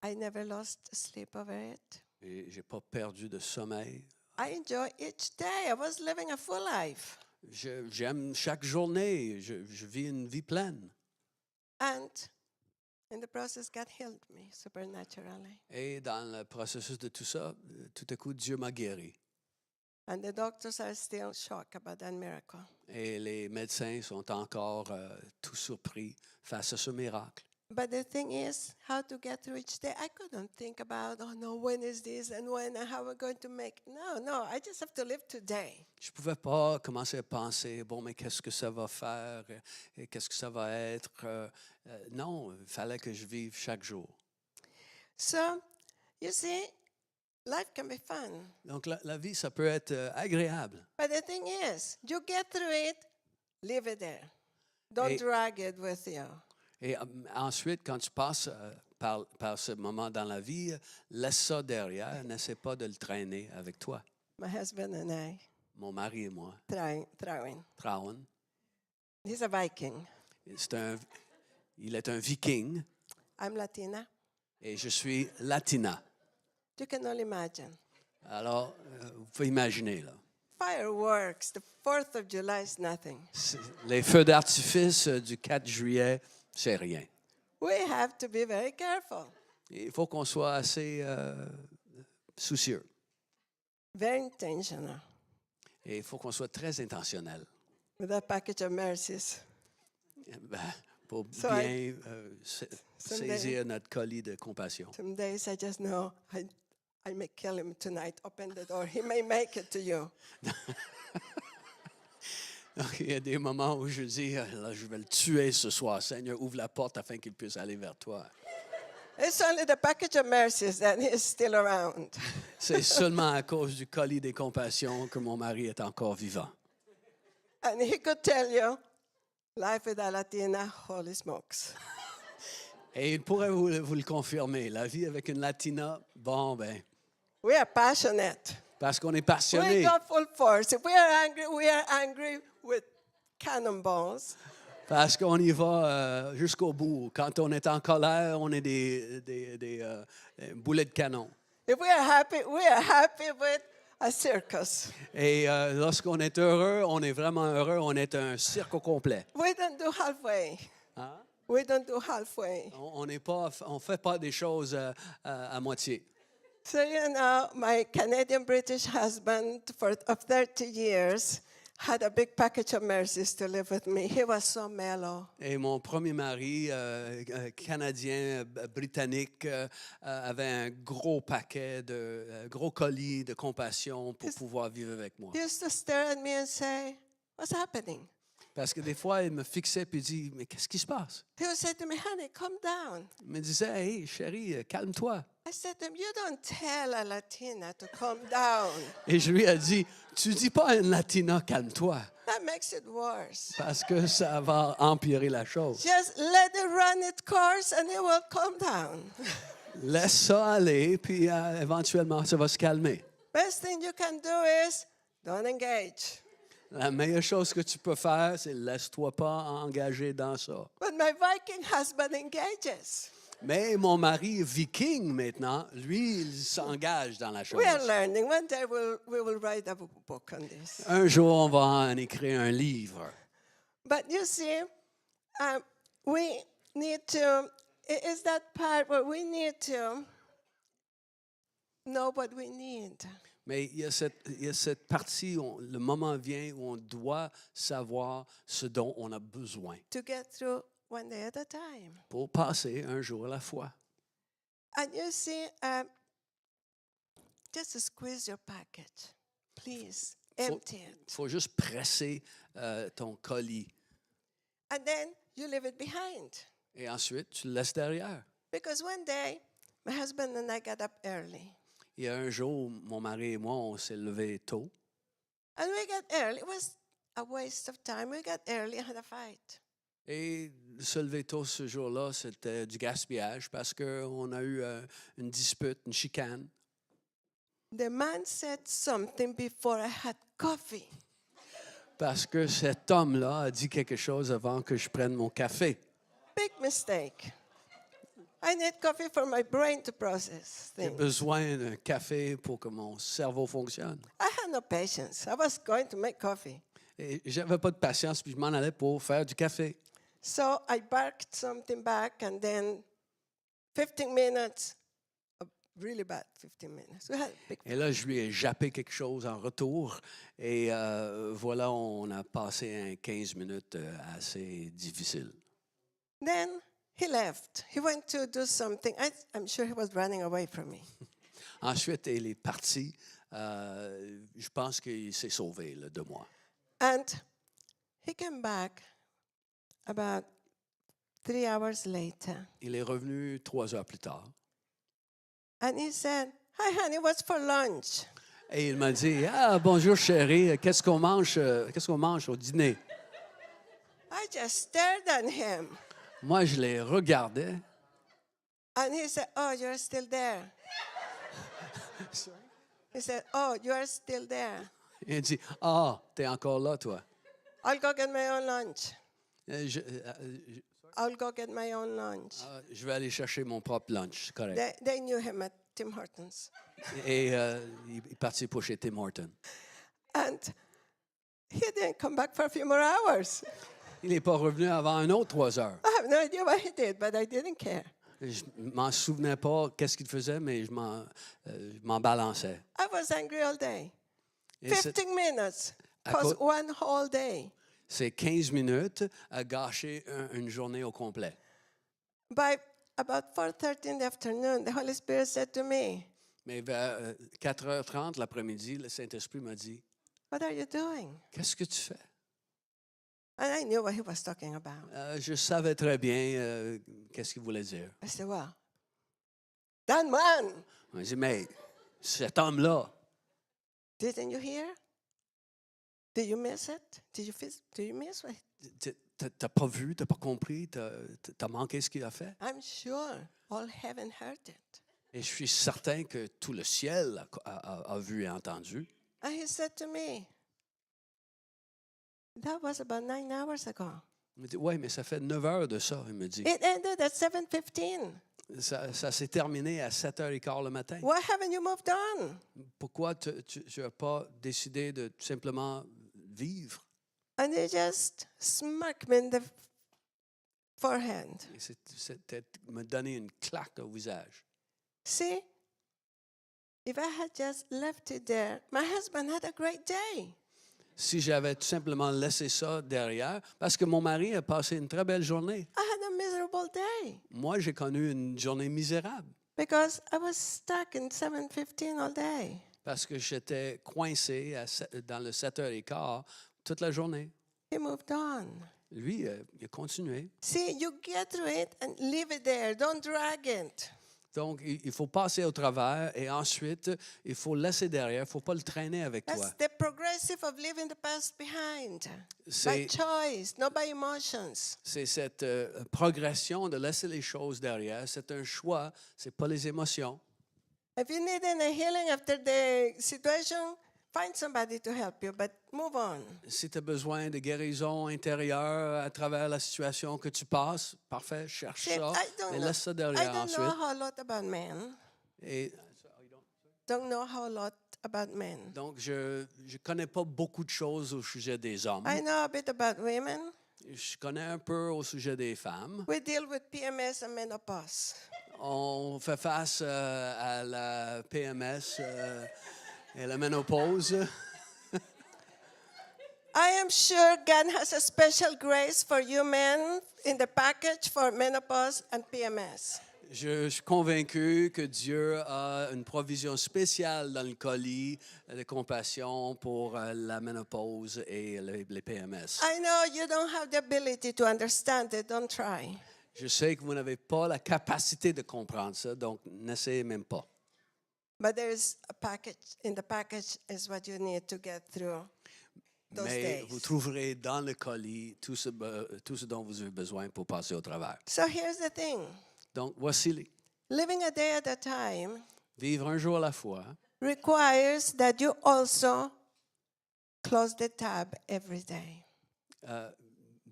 I never lost sleep over it. Et je n'ai pas perdu de sommeil. I enjoy each day. I was living a full life. J'aime chaque journée. Je vis une vie pleine. And in the process, God healed me supernaturally. Et dans le processus de tout ça, tout à coup, Dieu m'a guéri. And the doctors are still shocked about that miracle. Et les médecins sont encore tout surpris face à ce miracle. But the thing is, how to get through each day. I couldn't think about, oh no, when is this and when and how we're going to make. No, I just have to live today. Je ne pouvais pas commencer à penser, bon, mais qu'est-ce que ça va faire et qu'est-ce que ça va être. Non, il fallait que je vive chaque jour. So, you see, life can be fun. Donc, la vie, ça peut être agréable. But the thing is, you get through it, leave it there. Don't Et- drag it with you. Et ensuite, quand tu passes par ce moment dans la vie, laisse ça derrière, n'essaie pas de le traîner avec toi. My husband and I, Mon mari et moi, throwing. Traun, He's a Viking. il est un viking I'm Latina. et je suis latina. You can only imagine. Alors, vous pouvez imaginer, là. Fireworks, the 4th of July is nothing. Les feux d'artifice du 4 juillet, c'est rien. We have to be very careful, Il faut qu'on soit assez soucieux. very intentional Et il faut qu'on soit très intentionnel with that package of mercies. pour So bien someday- saisir notre colis de compassion. Some days I just know I may kill him tonight. Open the door. He may make it to you. Donc, il y a des moments où je dis, là, je vais le tuer ce soir. Seigneur, ouvre la porte afin qu'il puisse aller vers toi. It's only the package of mercies that is still around. C'est seulement à cause du colis des compassions que mon mari est encore vivant. And he could tell you, life with a Latina, holy smokes. Et il pourrait vous le confirmer. La vie avec une latina, bon, ben, We are passionate. Parce qu'on est We passionné. go full force. If we are angry with cannonballs. Parce qu'on y va jusqu'au bout. Quand on est en colère, on est des boulets de canon. If we are happy with a circus. Et lorsqu'on est heureux, on est vraiment heureux. On est un cirque au complet. We don't do halfway. Hein? We don't do halfway. On fait pas des choses à moitié. So, my Canadian-British husband of 30 years had a big package of mercies to live with me. He was so mellow. Et mon premier mari, canadien, britannique, avait un gros paquet gros colis de compassion pour pouvoir vivre avec moi. He used to stare at me and say, "What's happening?" Parce que des fois, il me fixait et dit, mais qu'est-ce qui se passe? He would say to me, "Honey, calm down." Il me disait, hey, chérie, calme-toi. I said to him, "You don't tell a Latina to calm down. Et je lui ai dit, tu dis pas à une Latina, calme-toi, That makes it worse. parce que ça va empirer la chose. Just let it run its course and it will calm down." Laisse ça aller, puis éventuellement, ça va se calmer. Best thing you can do is don't engage. La meilleure chose que tu peux faire, c'est laisse-toi pas engager dans ça. But my Viking husband engages. Mais mon mari viking maintenant, lui, il s'engage dans la chose. We are learning. One day we will write a book on this. Un jour, on va en écrire un livre. But you see, we need to, it is that part where we need to know what we need. Mais il y a cette partie, le moment vient où on doit savoir ce dont on a besoin To get through one day at a time. pour passer un jour à la fois. And you see, just squeeze your package. Please, empty it. Il faut juste presser ton colis. And then you leave it behind. Et ensuite, tu le laisses derrière. Because one day, my husband and I got up early. Il y a un jour, mon mari et moi, on s'est levés tôt. And we got early. It was a waste of time. We got early and had a fight. Et se lever tôt ce jour-là, c'était du gaspillage parce qu'on a eu une dispute, une chicane. The man said something before I had coffee. Parce que cet homme-là a dit quelque chose avant que je prenne mon café. Big mistake. I need coffee for my brain to process J'ai things. besoin d'un café pour que mon cerveau fonctionne. I had no patience. I was going to make coffee. Et j'avais pas de patience, puis je m'en allais pour faire du café. So I barked something back, and then 15 minutes, a really bad 15 minutes. We had a big Et là, je lui ai jappé quelque chose en retour. Et voilà, on a passé un 15 minutes assez difficiles. Then he left. He went to do something. I'm sure he was running away from me. Ensuite, il est parti. Je pense qu'il s'est sauvé là, de moi. And he came back about 3 hours later. Il est revenu 3 heures plus tard. And he said, "Hi, honey, what's for lunch?" Et il m'a dit, ah, bonjour chérie, qu'est-ce qu'on mange au dîner? I just stared at him. Moi, je les regardais. And he said, "Oh, you're still there." He said, "Oh, you are still there. Il dit, ah, t'es encore là, toi. I'll go get my own lunch. Je, I'll go get my own lunch." je vais aller chercher mon propre lunch, c'est correct. They knew him at Tim Hortons. Et il est parti pour chez Tim Hortons. And he didn't come back for a few more hours. Il n'est pas revenu avant un autre 3 heures. I have no idea what he did, but I didn't care. Je m'en souvenais pas qu'est-ce qu'il faisait, mais je m'en balançais. I was angry all day. Et 15 minutes À cost cause- one whole day. c'est 15 minutes à gâcher une journée au complet. By about 4:30 in the afternoon, the Holy Spirit said to me, Mais vers 4h30 l'après-midi, le Saint-Esprit m'a dit, "What are you doing?" qu'est-ce que tu fais? And I knew what he was talking about. Je savais très bien qu'est-ce qu'il voulait dire. I said, "Well, that man, Il m'a dit, mais cet homme-là, didn't you hear? Did you miss it? Did you miss it?" t'as pas vu, t'as pas compris, t'as manqué ce qu'il a fait. I'm sure all heaven heard it. Et je suis certain que tout le ciel a vu et entendu. And he said to me, that was about 9 hours ago. Il me dit, oui, mais ça fait 9 heures de ça, il me dit. It ended at 7:15. Ça s'est terminé à 7h15 le matin. Why haven't you moved on? Pourquoi tu n'as pas décidé de tout simplement vivre? And he just smacked me in the forehead. Et c'était me donner une claque au visage. See, if I had just left it there, my husband had a great day. Si j'avais tout simplement laissé ça derrière, parce que mon mari a passé une très belle journée. I had a miserable day Moi, j'ai connu une journée misérable because I was stuck in 7:15 all day. parce que j'étais coincé dans le 7h15 toute la journée. He moved on. Lui, il a continué. See, you get through it and leave it there. Don't drag it. Donc, il faut passer au travers et ensuite, il faut laisser derrière. Il ne faut pas le traîner avec toi. That's the progressive of leaving the past behind. By C'est choice, not by emotions. c'est cette progression de laisser les choses derrière. C'est un choix, ce n'est pas les émotions. If you need any healing after the situation, find somebody to help you, but move on. Si tu as besoin de guérison intérieure à travers la situation que tu passes, parfait, cherche See, ça et laisse ça I derrière don't know ensuite. how a lot about men. Et Don't know how a lot about men. donc, je ne connais pas beaucoup de choses au sujet des hommes. I know a bit about women. Je connais un peu au sujet des femmes. We deal with PMS and menopause. On fait face à la PMS et la ménopause. I am sure God has a special grace for you men in the package for menopause and PMS. Je suis convaincu que Dieu a une provision spéciale dans le colis de compassion pour la ménopause et les PMS. I know you don't have the ability to understand it. Don't try. Je sais que vous n'avez pas la capacité de comprendre ça, donc n'essayez même pas. But there is a package. In the package is what you need to get through those Mais days. vous trouverez dans le colis tout ce dont vous avez besoin pour passer au travers. So here's the thing. Donc, voici, Living a day at a time vivre un jour à la fois requires that you also close the tab every day.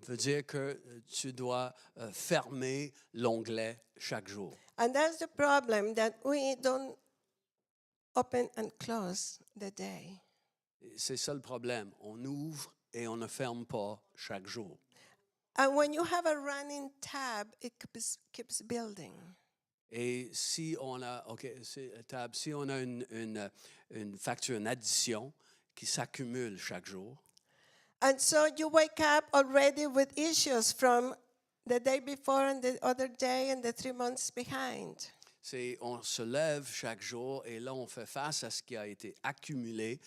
veut dire que tu dois fermer l'onglet chaque jour. And that's the problem, that we don't open and close the day. C'est ça le problème. On ouvre et on ne ferme pas chaque jour. And when you have a running tab, it keeps building. Et si on a, si on a une facture, une addition qui s'accumule chaque jour, And so you wake up already with issues from the day before and the other day and the 3 months behind. on se lève chaque jour et là, on fait face à ce qui a été accumulé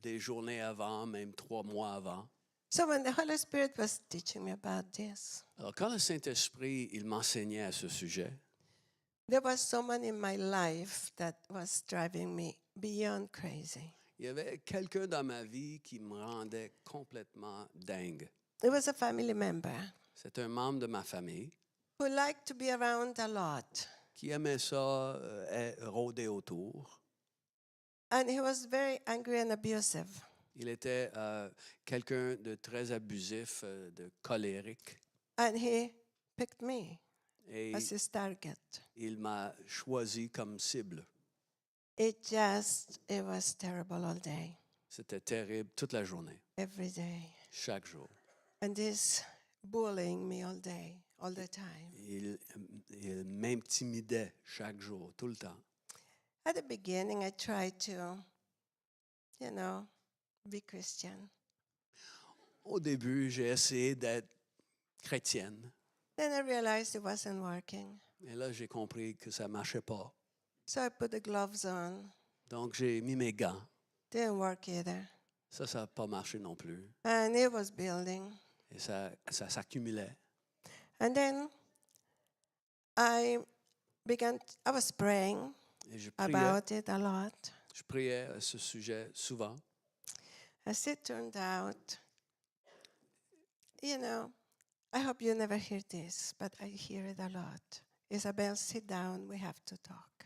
des journées avant, même 3 mois avant. So when the Holy Spirit was teaching me about this, Alors, quand le Saint-Esprit, il m'enseignait à ce sujet, there was someone in my life that was driving me beyond crazy. il y avait quelqu'un dans ma vie qui me rendait complètement dingue. It was a family member C'est un membre de ma famille who liked to be around a lot. qui aimait ça, rôder autour. And he was very angry and abusive. Il était quelqu'un de très abusif, de colérique. And he picked me Et as his target. il m'a choisi comme cible. It was terrible all day, C'était terrible toute la journée, every day. chaque jour. And this bullying me all day, all the time. Il m'intimidait chaque jour, tout le temps. At the beginning, I tried to, be Christian. Au début, j'ai essayé d'être chrétienne. Then I realized it wasn't working. Et là, j'ai compris que ça ne marchait pas. So I put the gloves on. Donc, j'ai mis mes gants. Didn't work either. Ça n'a pas marché non plus. And it was building. Et ça s'accumulait. And then I was praying Et je priais, about it a lot. je priais à ce sujet souvent. As it turned out, I hope you never hear this, but I hear it a lot. Isabel, sit down, we have to talk.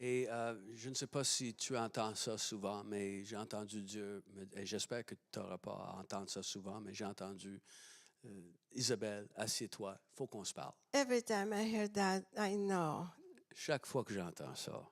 Et je ne sais pas si tu entends ça souvent, mais j'ai entendu Dieu, et j'espère que tu n'auras pas à entendre ça souvent, mais j'ai entendu Isabelle, assieds-toi, il faut qu'on se parle. Every time I hear that, I know Chaque fois que j'entends ça,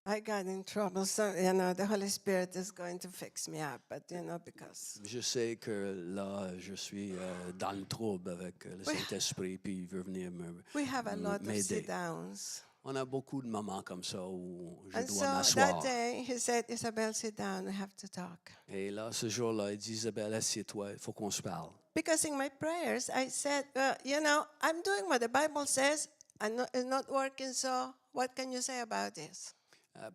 I got in trouble. So, the Holy Spirit is going to fix me up, but, because je sais que là, je suis dans le trouble avec le Saint-Esprit, puis il veut venir we have a lot of m'aider. sit-downs. On a beaucoup de moments comme ça où je And dois so that m'asseoir. day, he said, Isabel, sit down, we have to talk. Et là, ce jour-là, il dit, Isabelle, assieds-toi, il faut qu'on se parle. Because in my prayers, I said, I'm doing what the Bible says, and it's not working, so what can you say about this?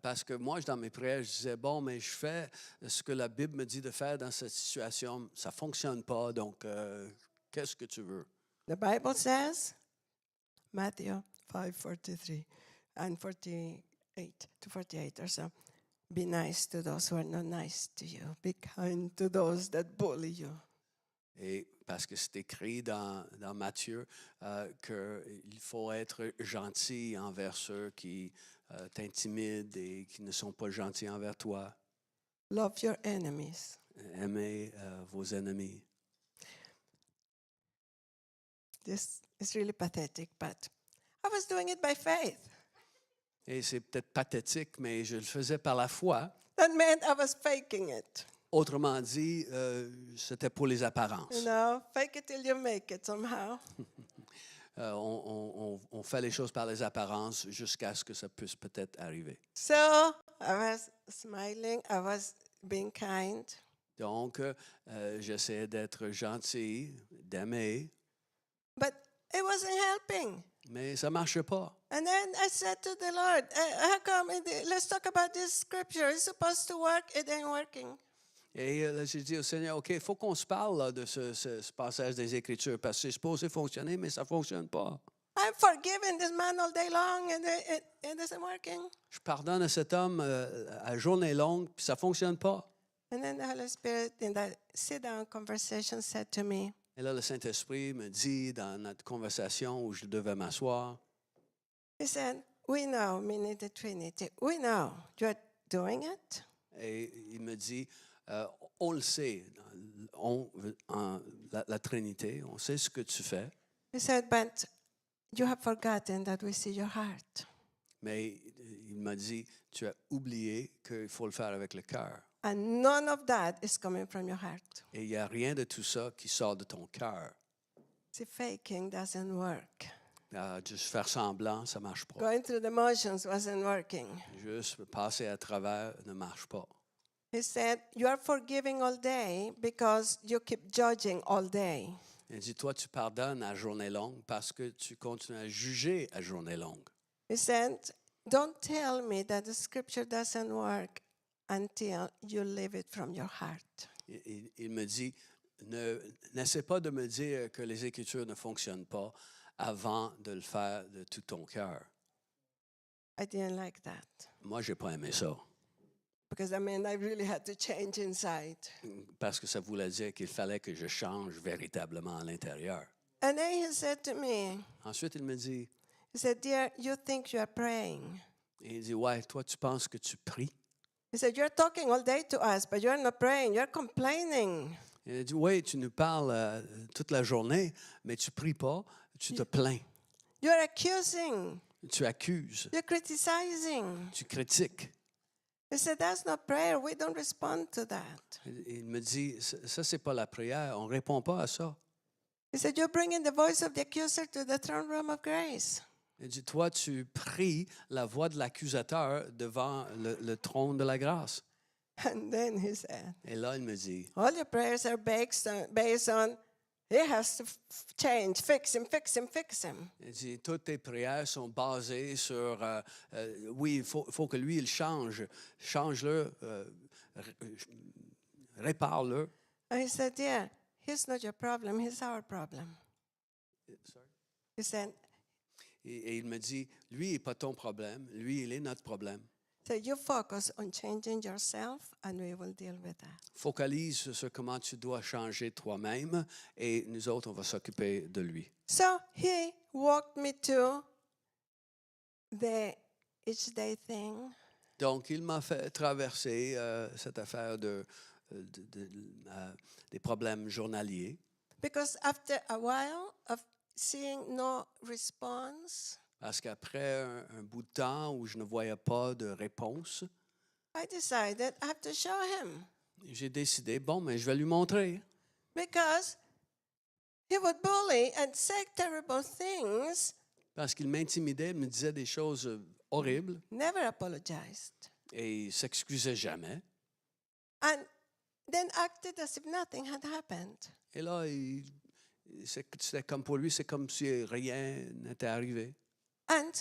Parce que moi, dans mes prières, je disais, bon, mais je fais ce que la Bible me dit de faire dans cette situation. Ça ne fonctionne pas, donc qu'est-ce que tu veux? The Bible says, Matthew 5:43 and 48 to 48 or so, be nice to those who are not nice to you. Be kind to those that bully you. Et parce que c'est écrit dans Matthieu qu'il faut être gentil envers ceux qui t'intimident et qui ne sont pas gentils envers toi. Love your enemies. Aimez vos ennemis. This is really pathetic, but I was doing it by faith. Et c'est peut-être pathétique, mais je le faisais par la foi. That meant I was faking it. Autrement dit, c'était pour les apparences. Fake it till you make it somehow. On fait les choses par les apparences jusqu'à ce que ça puisse peut-être arriver. So I was smiling, I was being kind. Donc, j'essayais d'être gentil, d'aimer, But it wasn't helping. mais ça ne marchait pas. And then I said to the Lord, how come, let's talk about this scripture. It's supposed to work, it ain't working. Et là, j'ai dit au Seigneur, OK, il faut qu'on se parle là, de ce passage des Écritures, parce que c'est supposé fonctionner, mais ça ne fonctionne pas. I'm forgiving this man all day long, and it isn't working. Je pardonne à cet homme à journée longue, puis ça ne fonctionne pas. And then the Holy Spirit, in that sit-down conversation, said to me, Et là, le Saint-Esprit me dit, dans notre conversation où je devais m'asseoir, he said, we know, meaning the Trinity, we know you're doing it. et il me dit, on le sait, la Trinité, on sait ce que tu fais, He said, but you have forgotten that we see your heart. mais il m'a dit, tu as oublié qu'il faut le faire avec le cœur. And none of that is coming from your heart. Et il n'y a rien de tout ça qui sort de ton cœur. See, faking doesn't work. Juste faire semblant, ça ne marche pas. Going through the motions wasn't working. Juste passer à travers ne marche pas. He said, you are forgiving all day because you keep judging all day. Il dit, toi, tu pardonnes à journée longue parce que tu continues à juger à journée longue. He said, don't tell me that the scripture doesn't work until you live it from your heart. Il me dit, n'essaie pas de me dire que les Écritures ne fonctionnent pas avant de le faire de tout ton cœur. I didn't like that Moi, je n'ai pas aimé ça. because I really had to change inside. Parce que ça voulait dire qu'il fallait que je change véritablement à l'intérieur. And then he said to me, Ensuite, il me dit, he said, dear, you think you are praying. il dit, ouais, toi, tu penses que tu pries? He said, you're talking all day to us, but you're not praying. You're complaining. Il a dit, oui, tu nous parles toute la journée, mais tu ne pries pas, tu te plains, You're accusing. tu accuses, You're criticizing. tu critiques. He said, that's not prayer. We don't respond to that. Il me dit, ça, c'est pas la prière, on ne répond pas à ça. He said, you're bringing the voice of the accuser to the throne room of grace. Il dit, toi, tu pries la voix de l'accusateur devant le trône de la grâce. And then he said, Et là, il me dit, all your prayers are based on, he has to change, fix him, fix him, fix him. il dit, toutes tes prières sont basées sur, oui, il faut que lui, il change. Change-le, répare-le. And he said, yeah, he's not your problem, he's our problem. He said, Et il me dit, lui, il n'est pas ton problème, lui, il est notre problème. so you focus on changing yourself and we will deal with that. Focalise sur comment tu dois changer toi-même et nous autres, on va s'occuper de lui. So he walked me to the each day thing. Donc, il m'a fait traverser cette affaire des problèmes journaliers. Because after a while of seeing no response, Parce qu'après un bout de temps où je ne voyais pas de réponse, I decided I have to show him. j'ai décidé, bon, mais je vais lui montrer. Because he would bully and say terrible things, Parce qu'il m'intimidait, il me disait des choses horribles never apologized, et il ne s'excusait jamais. and then acted as if nothing had happened. Et là, c'était comme pour lui, c'est comme si rien n'était arrivé. And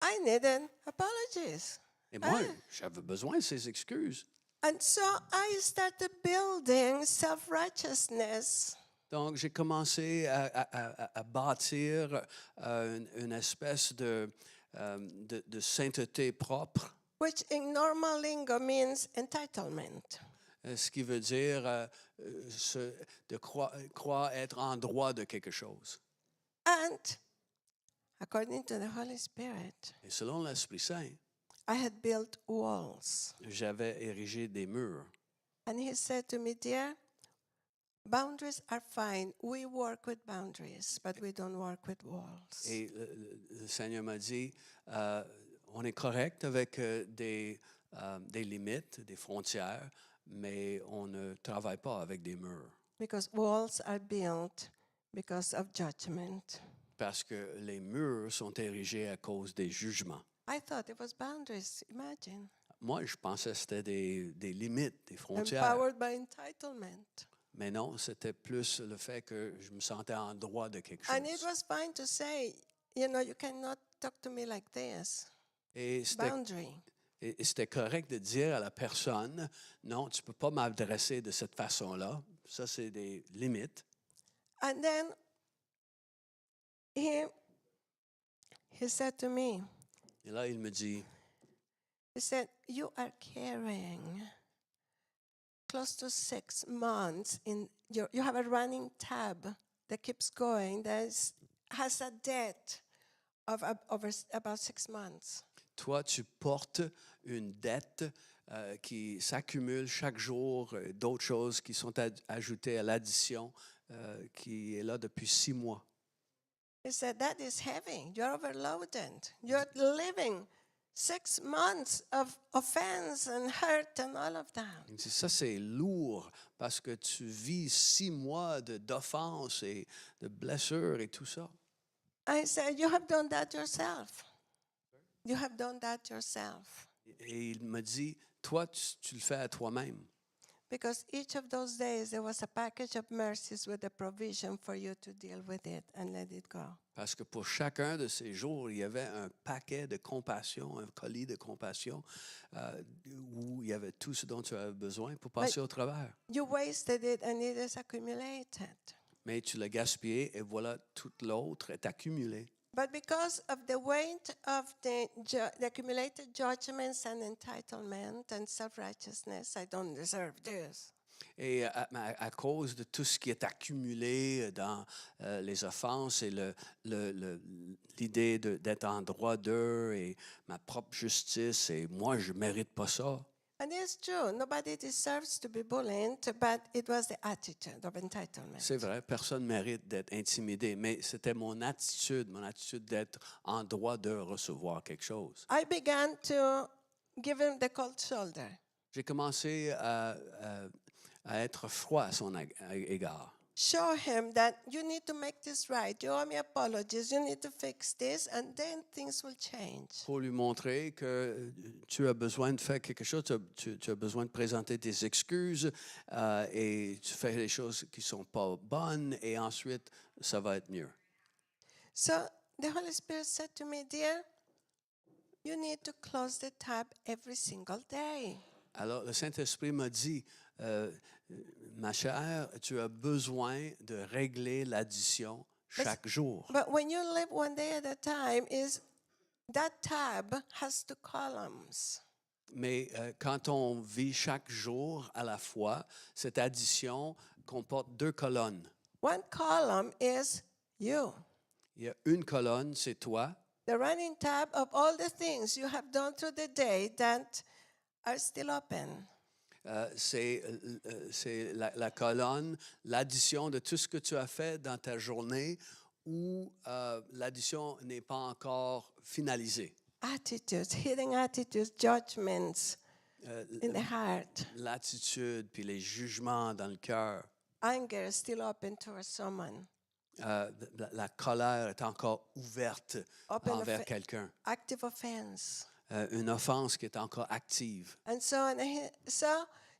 I needed apologies. Et moi, j'avais besoin de ses excuses. And so I started building self-righteousness. Donc, j'ai commencé à bâtir une espèce de sainteté propre, Which in normal lingo means entitlement. ce qui veut dire de croire être en droit de quelque chose. And according to the Holy Spirit, Et selon l'Esprit Saint, I had built walls. j'avais érigé des murs. And he said to me, dear, boundaries are fine. We work with boundaries, but we don't work with walls. Et le Seigneur m'a dit, on est correct avec des limites, des frontières, mais on ne travaille pas avec des murs. Because walls are built because of judgment. Parce que les murs sont érigés à cause des jugements. I thought it was boundaries, imagine. Moi, je pensais que c'était des limites, des frontières. Empowered by entitlement. Mais non, c'était plus le fait que je me sentais en droit de quelque And it chose. was fine to say, you know, you cannot talk to me like this. Et Boundary. c'était correct de dire à la personne, non, tu ne peux pas m'adresser de cette façon-là. Ça, c'est des limites. And then he said to me, Et là, il me dit, he said, you are carrying close to 6 months in you have a running tab that keeps going has a debt of over about 6 months. toi, tu portes une dette qui s'accumule chaque jour, d'autres choses qui sont ajoutées à l'addition qui est là depuis 6 mois. He said, that is heavy. You're overloaded. You're living 6 months of offense and hurt and all of that. Il me dit, ça, c'est lourd parce que tu vis 6 mois d'offense et de blessures et tout ça. I said, you have done that yourself. You have done that yourself. Et il me dit, toi, tu le fais à toi-même. Because each of those days there was a package of mercies with a provision for you to deal with it and let it go. Parce que pour chacun de ces jours, il y avait un paquet de compassion, un colis de compassion, où il y avait tout ce dont tu avais besoin pour passer au travers. You wasted it and it is accumulated. Mais tu l'as gaspillé et voilà, tout l'autre est accumulé. But because of the weight of the accumulated judgments and entitlement and self-righteousness, I don't deserve this. Et à cause de tout ce qui est accumulé dans les offenses et l'idée d'être en droit d'eux et ma propre justice et moi, je ne mérite pas ça. And it's true, nobody deserves to be bullied, but it was the attitude of entitlement. C'est vrai, personne ne mérite d'être intimidé, mais c'était mon attitude d'être en droit de recevoir quelque chose. I began to give him the cold shoulder. J'ai commencé à être froid à son égard. Show him that you need to make this right. You owe me apologies. You need to fix this, and then things will change. Pour lui montrer que tu as besoin de faire quelque chose, tu as besoin de présenter tes excuses et tu fais les choses qui ne sont pas bonnes et ensuite, ça va être mieux. So the Holy Spirit said to me, dear, you need to close the tab every single day. Alors, le Saint-Esprit m'a dit, ma chère, tu as besoin de régler l'addition chaque jour. But when you live one day at a time, that tab has 2 columns. Mais quand on vit chaque jour à la fois, cette addition comporte 2 colonnes. One column is you. Il y a une colonne, c'est toi. the running tab of all the things you have done through the day that are still open. C'est la colonne, l'addition de tout ce que tu as fait dans ta journée où l'addition n'est pas encore finalisée. Attitudes, hidden attitudes, judgments in the heart. L'attitude puis les jugements dans le cœur. Anger is still open towards someone. La colère est encore ouverte Open envers offe- quelqu'un. Active offense. Une offense qui est encore active. And so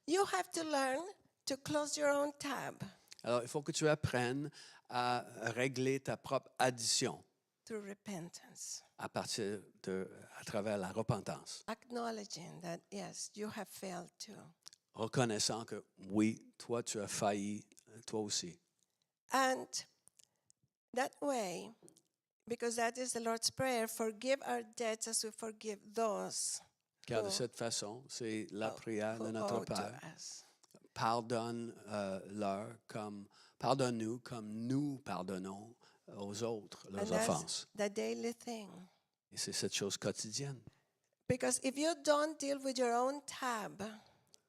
you have to learn to close your own tab Alors, il faut que tu apprennes à régler ta propre addition through repentance, à travers la repentance. acknowledging that, yes, you have failed too. Reconnaissant que oui, toi, tu as failli, toi aussi. And that way, because that is the Lord's Prayer, forgive our debts as we forgive those Car de who- cette façon, c'est la prière who de notre owe to Père. us. Pardonne-nous comme nous pardonnons aux autres And leurs that's offenses. the daily thing. Et c'est cette chose quotidienne. Because if you don't deal with your own tab,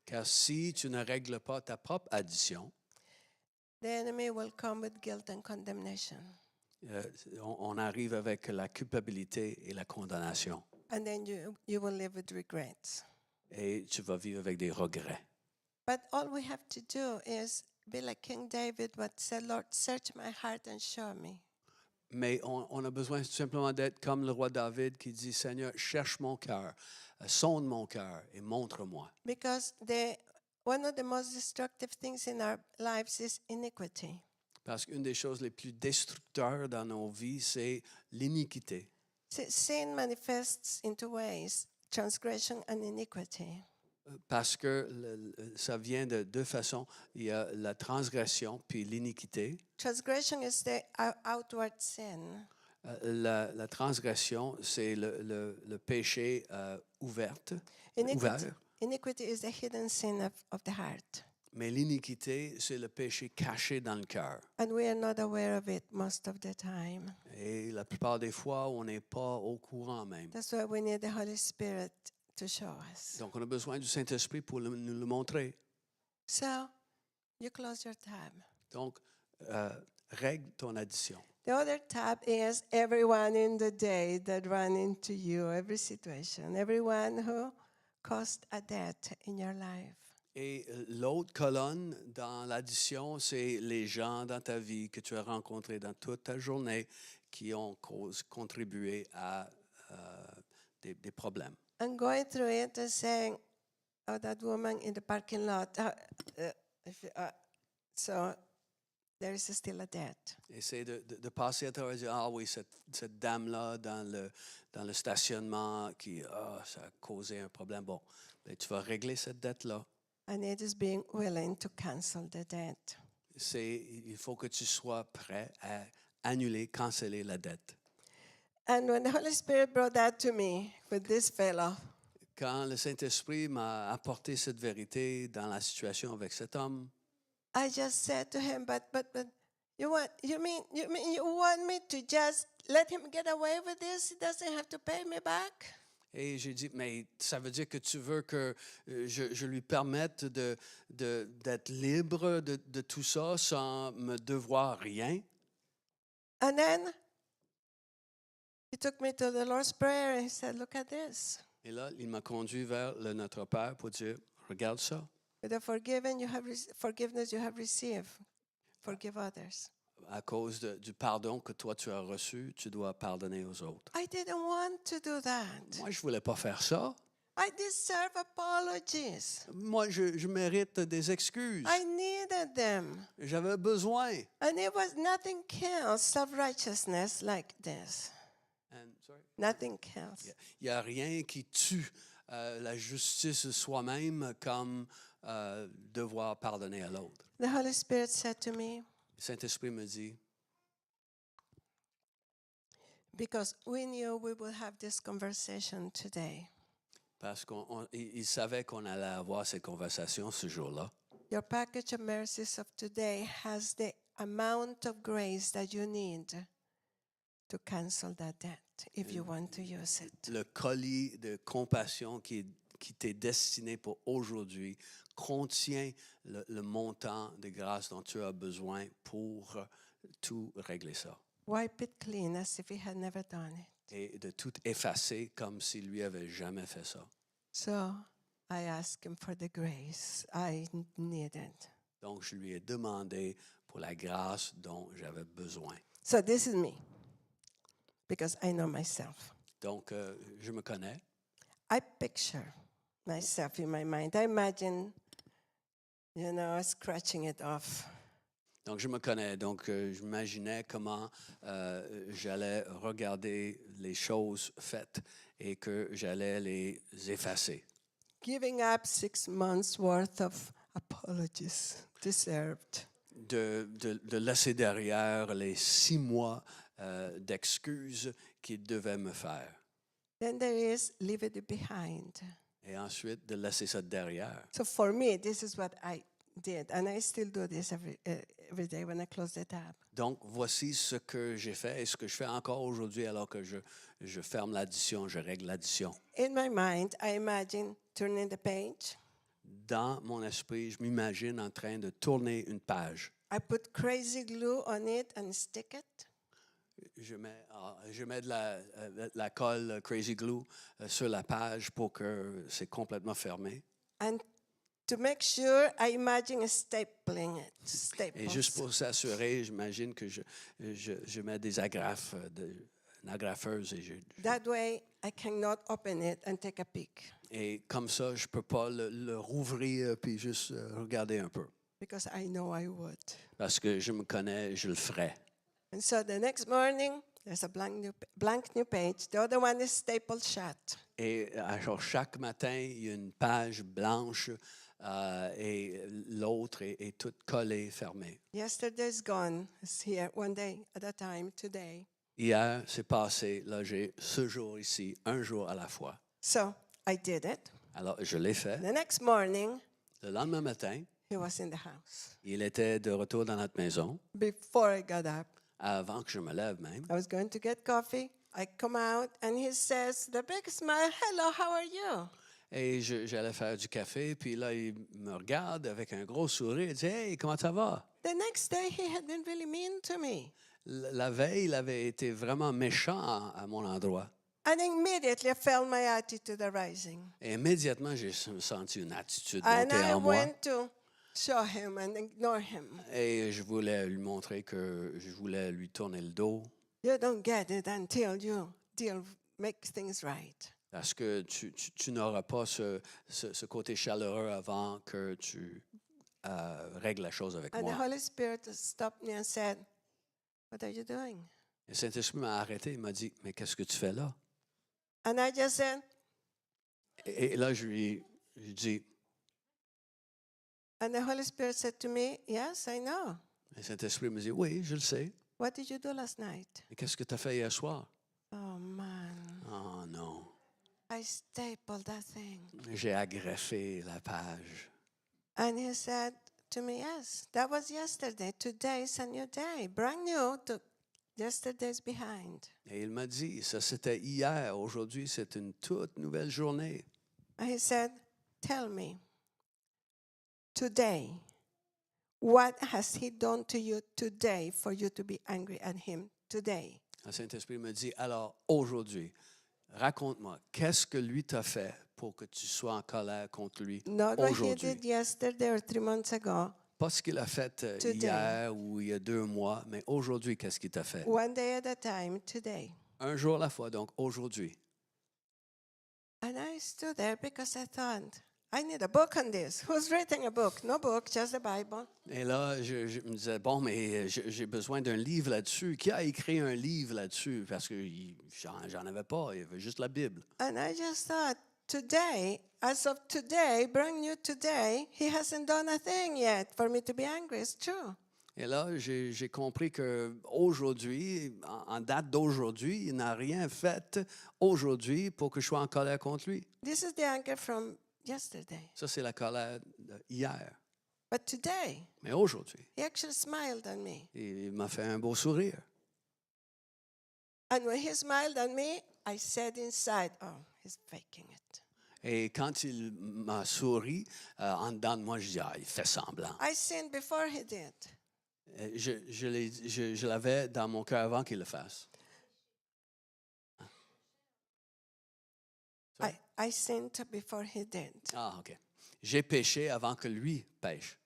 Car si tu ne règles pas ta propre addition, the enemy will come with guilt and condemnation. on arrive avec la culpabilité et la condamnation. And then you will live with regrets. Et tu vas vivre avec des regrets. But all we have to do is be like King David, what said, Lord, search my heart and show me. Mais on a besoin simplement d'être comme le roi David qui dit, Seigneur, cherche mon cœur, sonde mon cœur et montre-moi. Because one of the most destructive things in our lives is iniquity. Parce qu'une des choses les plus destructeurs dans nos vies, c'est l'iniquité. Sin manifests in two ways, transgression and iniquity. Parce que ça vient de deux façons. Il y a la transgression puis l'iniquité. Transgression is the outward sin. La transgression, c'est le péché ouvert. Iniquity is the hidden sin of the heart. Mais l'iniquité, c'est le péché caché dans le cœur. And we are not aware of it most of the time. Et la plupart des fois, on n'est pas au courant même. That's why we need the Holy Spirit to show us. Donc, on a besoin du Saint-Esprit pour nous le montrer. So, you close your tab. Donc, règle ton addition. The other tab is everyone in the day that ran into you, every situation, everyone who caused a debt in your life. Et l'autre colonne dans l'addition, c'est les gens dans ta vie que tu as rencontrés dans toute ta journée qui ont contribué à des problèmes. And going through it and saying, oh, that woman in the parking lot. So there is still a debt. Et c'est de passer à travers et dire, ah oui, cette dame-là dans le stationnement qui, ça a causé un problème. Bon, ben, tu vas régler cette dette-là. And it is being willing to cancel the debt. Il faut que tu sois prêt à annuler, canceller la dette. And when the Holy Spirit brought that to me with this fellow, Quand le Saint-Esprit m'a apporté cette vérité dans la situation avec cet homme, I just said to him, but you mean you want me to just let him get away with this? He doesn't have to pay me back? et j'ai dit, mais ça veut dire que tu veux que je lui permette d'être libre de tout ça sans me devoir rien? And then he took me to the Lord's Prayer and he said, look at this. Et là, il m'a conduit vers le Notre Père pour dire, regarde ça. With the forgiveness you have received, forgive others. À cause du pardon que toi tu as reçu, tu dois pardonner aux autres. I didn't want to do that. Moi, je voulais pas faire ça. I deserve apologies. Moi, je mérite des excuses. I needed them. J'avais besoin. And it was nothing kills self-righteousness like this. Nothing kills. Il n'y a rien qui tue la justice de soi-même comme devoir pardonner à l'autre. The Holy Spirit said to me, Le Saint-Esprit me dit, because we knew we would have this conversation today. parce qu'il savait qu'on allait avoir cette conversation ce jour-là. Your package of mercies of today has the amount of grace that you need to cancel that debt. if you want to use it. Le colis de compassion qui t'est destiné pour aujourd'hui contient le montant de grâce dont tu as besoin pour tout régler ça. Wipe it clean as if he had never done it. Et de tout effacer comme s'il lui avait jamais fait ça. So I asked him for the grace I needed. Donc, je lui ai demandé pour la grâce dont j'avais besoin. So this is me, because I know myself. Donc, je me connais. I picture myself in my mind. I imagine, scratching it off. Donc, je me connais. Donc, j'imaginais comment j'allais regarder les choses faites et que j'allais les effacer. Giving up 6 months' worth of apologies deserved. De laisser derrière les 6 mois d'excuses qu'il devait me faire. Then there is leave it behind. Et ensuite, de laisser ça derrière. So for me, this is what I did, and I still do this every day when I close the tab. Donc, voici ce que j'ai fait et ce que je fais encore aujourd'hui alors que je ferme l'addition, je règle l'addition. In my mind, I imagine turning the page. Dans mon esprit, je m'imagine en train de tourner une page. I put crazy glue on it and stick it. Je mets de la colle Crazy Glue sur la page pour que c'est complètement fermé. And to make sure, I imagine stapling it. Et juste Staples. pour s'assurer, j'imagine que je mets des agrafes, une agrafeuse. That way, I cannot open it and take a peek Et comme ça, je ne peux pas le rouvrir puis juste regarder un peu. because I know I would. Parce que je me connais, je le ferai. And so the next morning, there's a blank new page. The other one is stapled shut. Et alors, chaque matin, il y a une page blanche et l'autre est toute collée, fermée. Yesterday's gone. It's here one day at a time, today. Hier, c'est passé. Là, j'ai ce jour ici, un jour à la fois. So I did it. Alors, je l'ai fait. The next morning, Le lendemain matin, he was in the house. il était de retour dans notre maison. Before I got up, Avant que je me lève même. I was going to get coffee. I come out and he says, the big smile, hello, how are you? Et j'allais faire du café, puis là, il me regarde avec un gros sourire. Il dit « Hey, comment ça va? » The next day, he had been really mean to me. La veille, il avait été vraiment méchant à mon endroit. And immediately I felt my attitude arising. Et immédiatement, j'ai senti une attitude And monter I en moi. went to show him and ignore him. Et je voulais lui montrer que je voulais lui tourner le dos. You don't get it until you make things right. Parce que tu n'auras pas ce côté chaleureux avant que tu règles la chose avec And the moi. Holy Spirit stopped me and said, what are you doing? Le Saint-Esprit m'a arrêté. Il m'a dit, mais qu'est-ce que tu fais là? And I just said, Et là, je lui ai dit, and the Holy Spirit said to me, yes, I know. le Saint-Esprit me dit, oui, je le sais. What did you do last night? Mais qu'est-ce que tu as fait hier soir? Oh, man. Oh non, I stapled that thing. j'ai agrafé la page. And he said to me, yes, that was yesterday. Today is a new day. Brand new to yesterday's behind. Et il m'a dit, ça c'était hier, aujourd'hui c'est une toute nouvelle journée. And he said, tell me, today, what has he done to you today for you to be angry at him today? Le Saint-Esprit me dit, alors aujourd'hui, raconte-moi, qu'est-ce que lui t'a fait pour que tu sois en colère contre lui Not what he aujourd'hui? did yesterday or 3 months ago. Pas ce qu'il a fait Today. hier ou il y a 2 mois, mais aujourd'hui, qu'est-ce qu'il t'a fait? One day at a time, today. Un jour à la fois, donc aujourd'hui. And I stood there because I thought, I need a book on this. Who's writing a book? No book, just the Bible. Et là, je me disais, bon, mais j'ai besoin d'un livre là-dessus. Qui a écrit un livre là-dessus? Parce que j'en avais pas, il y avait juste la Bible. And I just thought, today, as of today, brand new today, he hasn't done a thing yet for me to be angry. It's true. Et là, j'ai compris qu'aujourd'hui, en date d'aujourd'hui, il n'a rien fait aujourd'hui pour que je sois en colère contre lui. This is the anger from yesterday. Ça, c'est la colère d'hier. But today, Mais aujourd'hui, he actually smiled at me. il m'a fait un beau sourire. And when he smiled at me, I said inside, oh, he's faking it. Et quand il m'a souri, en dedans de moi, je dis, ah, il fait semblant. I sinned before he did. Je l'avais dans mon cœur avant qu'il le fasse. I sinned before he did. Ah, OK. J'ai péché avant que lui pêche.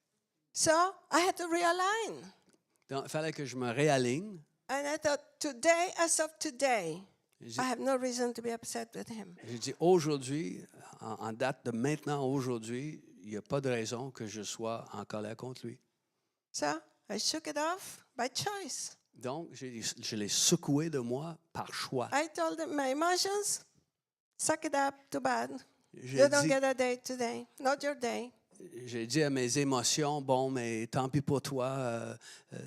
So I had to realign. Donc, il fallait que je me réaligne. And I thought, today, as of today, J'ai I have no reason to be upset with him. j'ai dit, aujourd'hui, en date de maintenant, aujourd'hui, il n'y a pas de raison que je sois en colère contre lui. So I shook it off by choice. Donc, je l'ai secoué de moi par choix. I told him my emotions, suck it up, too bad. J'ai You don't dit, get a day today, not your day. j'ai dit à mes émotions, bon, mais tant pis pour toi,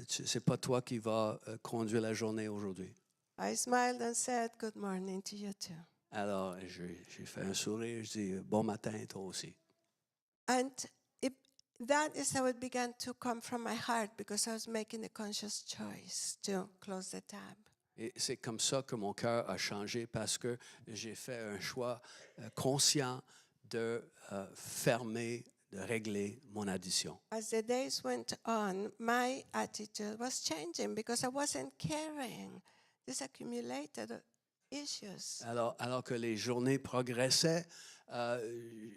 c'est pas toi qui vas conduire la journée aujourd'hui. I smiled and said, good morning to you too. Alors, j'ai fait un sourire, je dis, bon matin, toi aussi. And that is how it began to come from my heart because I was making a conscious choice to close the tab. Et c'est comme ça que mon cœur a changé parce que j'ai fait un choix conscient de fermer, de régler mon addiction. As the days went on, my attitude was changing because I wasn't carrying these accumulated issues. Alors que les journées progressaient,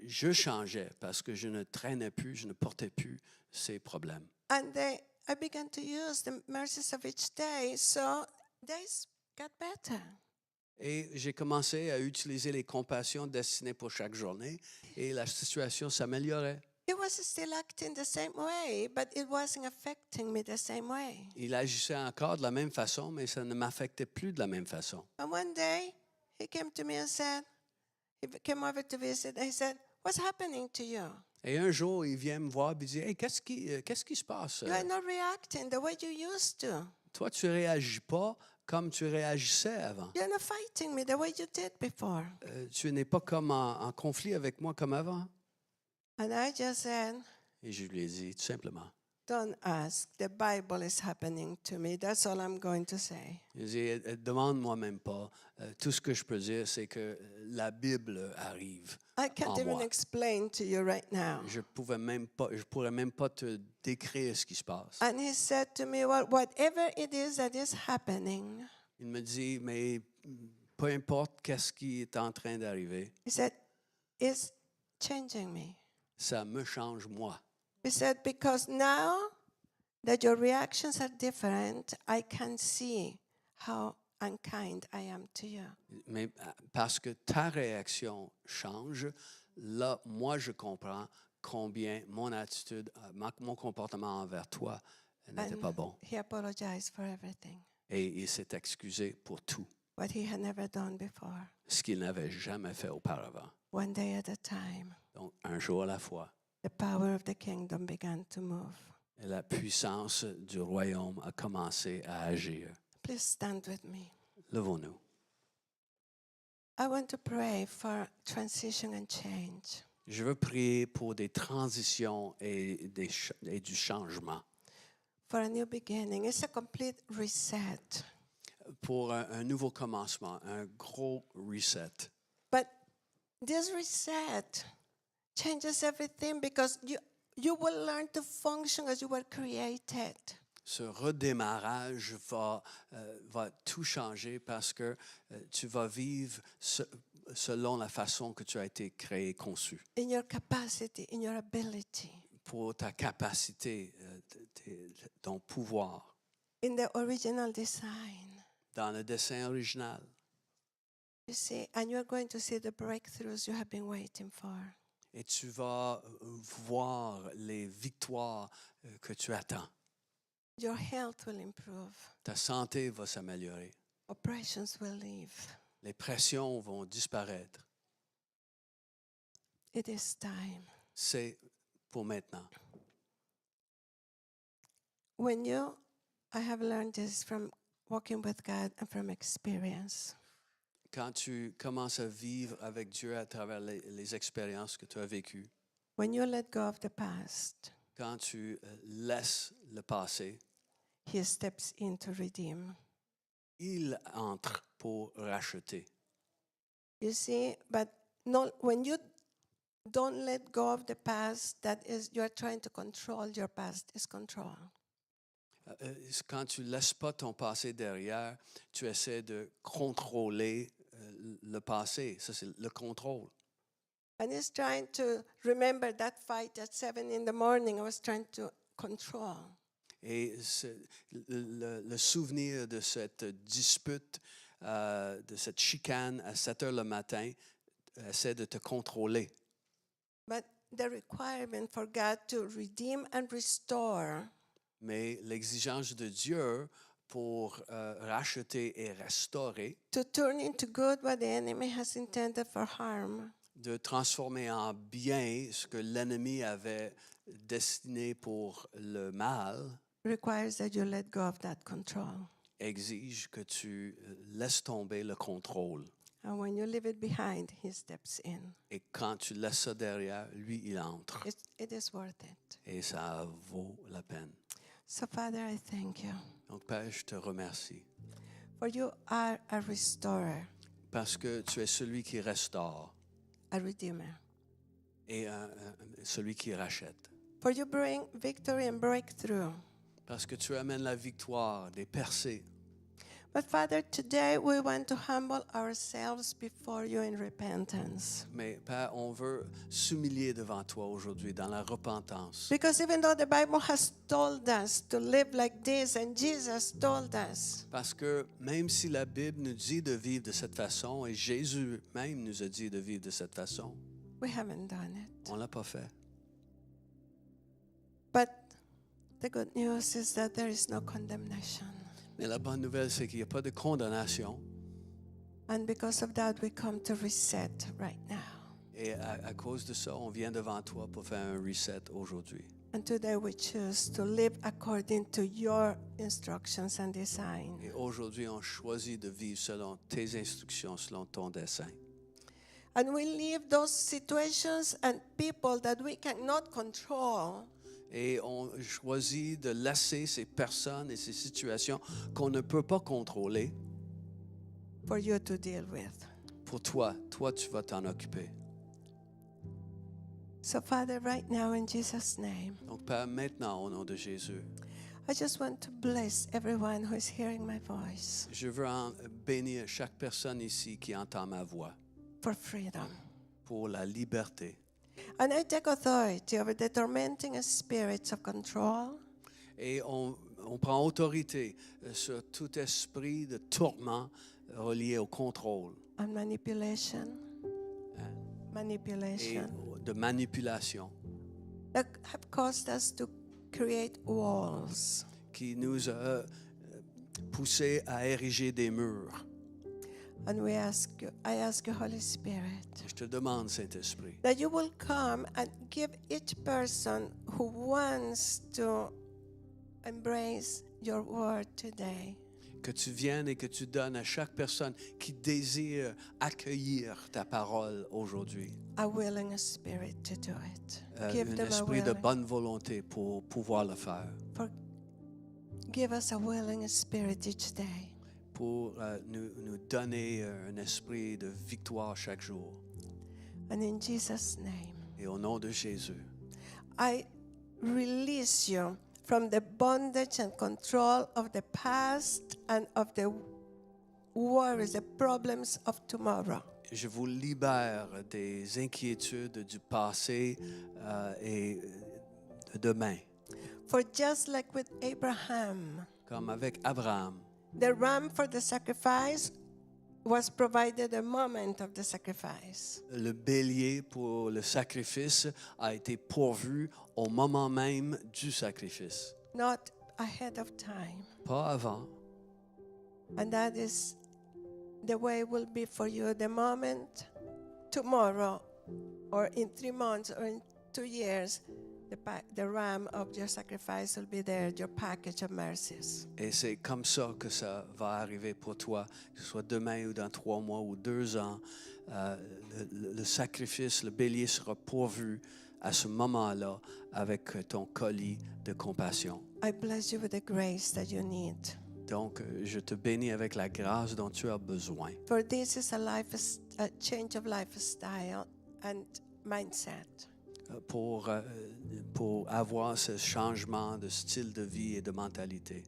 je changeais parce que je ne traînais plus, je ne portais plus ces problèmes. And I began to use the mercies of each day, so days got better. Et j'ai commencé à utiliser les compassions destinées pour chaque journée et la situation s'améliorait. He was still acting the same way, but it wasn't affecting me the same way. Il agissait encore de la même façon, mais ça ne m'affectait plus de la même façon. And one day, he came to me and said, he came over to visit, and he said, what's happening to you? Et un jour, il vient me voir et il dit, hey, qu'est-ce qui se passe? You are not reacting the way you used to. Toi, tu ne réagis pas comme tu réagissais avant. You're not fighting me the way you did before. Tu n'es pas comme en conflit avec moi comme avant. And I just said, Et je lui ai dit tout simplement. don't ask. The Bible is happening to me. That's all I'm going to say. Il dit, demande-moi même pas. Tout ce que je peux dire, c'est que la Bible arrive. I can't En even moi. explain to you right now. Je pourrais même pas te décrire ce qui se passe. And he said to me, well, whatever it is that is happening, Il me dit, mais peu importe qu'est-ce qui est en train d'arriver, he said, it's changing me. ça me change moi. He said, because now that your reactions are different, I can see how unkind I am to you. Mais parce que ta réaction change, là, moi, je comprends combien mon attitude, mon comportement envers toi n'était pas bon. He apologized for everything, Et il s'est excusé pour tout, what he had never done before, ce qu'il n'avait jamais fait auparavant. one day at a time. Donc, un jour à la fois, The power of the kingdom began to move. la puissance du royaume a commencé à agir. Please stand with me. Levons-nous. I want to pray for transition and change. Je veux prier pour des transitions et du changement, For a new beginning. It's a complete reset. pour un nouveau commencement, un gros reset. But this reset changes everything because you will learn to function as you were created. Ce redémarrage va tout changer parce que tu vas vivre selon la façon que tu as été créé, conçu, In your capacity, in your ability, pour ta capacité, ton pouvoir, in the original design. dans le dessin original. You see, and you're going to see the breakthroughs you have been waiting for. Et tu vas voir les victoires que tu attends. Your health will improve. Ta santé va s'améliorer. Oppressions will leave. Les pressions vont disparaître. It is time. C'est pour maintenant. I have learned this from walking with God and from experience. Quand tu commences à vivre avec Dieu à travers les expériences que tu as vécues, When you let go of the past, quand tu laisses le passé, He steps in to redeem. il entre pour racheter. You see, but when you don't let go of the past, that is, you are trying to control your past, is control. Quand tu ne laisses pas ton passé derrière, tu essaies de contrôler le passé. Ça, c'est le contrôle. And he's trying to remember that fight at 7 in the morning. I was trying to control. Et le souvenir de cette dispute, de cette chicane à 7 heures le matin, essaie de te contrôler. But the requirement for God to redeem and restore Mais l'exigence de Dieu pour racheter et restaurer, to turn into good what the enemy has intended for harm, de transformer en bien ce que l'ennemi avait destiné pour le mal, requires that you let go of that control. exige que tu laisses tomber le contrôle. And when you leave it behind, he steps in. Et quand tu laisses ça derrière, lui, il entre. It is worth it. Et ça vaut la peine. So, Father, I thank you. Donc, Père, je te remercie. For you are a restorer, Parce que tu es celui qui restaure a redeemer. et celui qui rachète. For you bring victory and breakthrough. Parce que tu amènes la victoire, des percées. But Father, today we want to humble ourselves before you in repentance. Mais Père, on veut s'humilier devant toi aujourd'hui dans la repentance. Because even though the Bible has told us to live like this, and Jesus told us, Parce que même si la Bible nous dit de vivre de cette façon, et Jésus même nous a dit de vivre de cette façon, we haven't done it. on ne l'a pas fait. But the good news is that there is no condemnation. Mais la bonne nouvelle, c'est qu'il n'y a pas de condamnation. And because of that, we come to reset right now. Et à cause de ça, on vient devant toi pour faire un reset aujourd'hui. And today we choose to live according to your instructions and design. Et aujourd'hui, on choisit de vivre selon tes instructions, selon ton dessein. And we leave those situations and people that we cannot control Et on choisit de laisser ces personnes et ces situations qu'on ne peut pas contrôler for you to deal with. pour toi. Toi, tu vas t'en occuper. So, Father, right now in Jesus' name, Donc, Père, maintenant, au nom de Jésus, I just want to bless everyone who is hearing my voice je veux bénir chaque personne ici qui entend ma voix for freedom. pour la liberté. And I take authority over the tormenting spirits of control, Et on prend autorité sur tout esprit de tourment relié au contrôle and manipulation, et de manipulation that have caused us to create walls. qui nous a poussés à ériger des murs. And I ask you, Holy Spirit, Je te demande, Saint-Esprit, that you will come and give each person who wants to embrace your word today que tu viennes et que tu donnes à chaque personne qui désire accueillir ta parole aujourd'hui a willing spirit to do it. Give un them a esprit de willing, bonne volonté pour pouvoir le faire, give us a willing spirit each day. pour nous donner un esprit de victoire chaque jour. And in Jesus' name, Et au nom de Jésus, I release you from the bondage and control of the past and of the worries, the problems of tomorrow. je vous libère des inquiétudes du passé et de demain. For just like with Abraham, Comme avec Abraham, the ram for the sacrifice was provided a moment of the sacrifice. le bélier pour le sacrifice a été pourvu au moment même du sacrifice, Not ahead of time. pas avant. And that is the way it will be for you. The moment tomorrow, or in 3 months, or in 2 years, the ram of your sacrifice will be there, your package of mercies. Et c'est comme ça que ça va arriver pour toi, que ce soit demain ou dans 3 mois ou 2 ans. Le sacrifice, le bélier sera pourvu à ce moment-là avec ton colis de compassion. I bless you with the grace that you need. Donc, je te bénis avec la grâce dont tu as besoin. For this is a change of lifestyle and mindset. Pour avoir ce changement de style de vie et de mentalité.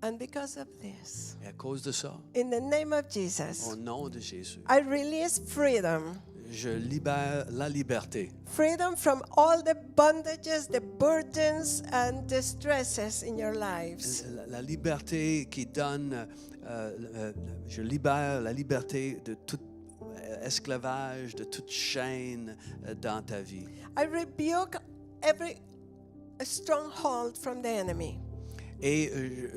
And because of this, Et à cause de ça, in the name of Jesus, au nom de Jésus, I release freedom. je libère la liberté. Freedom from all the bondages, the burdens, and the stresses in your lives. La liberté qui donne, je libère la liberté de tout esclavage, de toute chaîne dans ta vie. I rebuke every stronghold from the enemy Et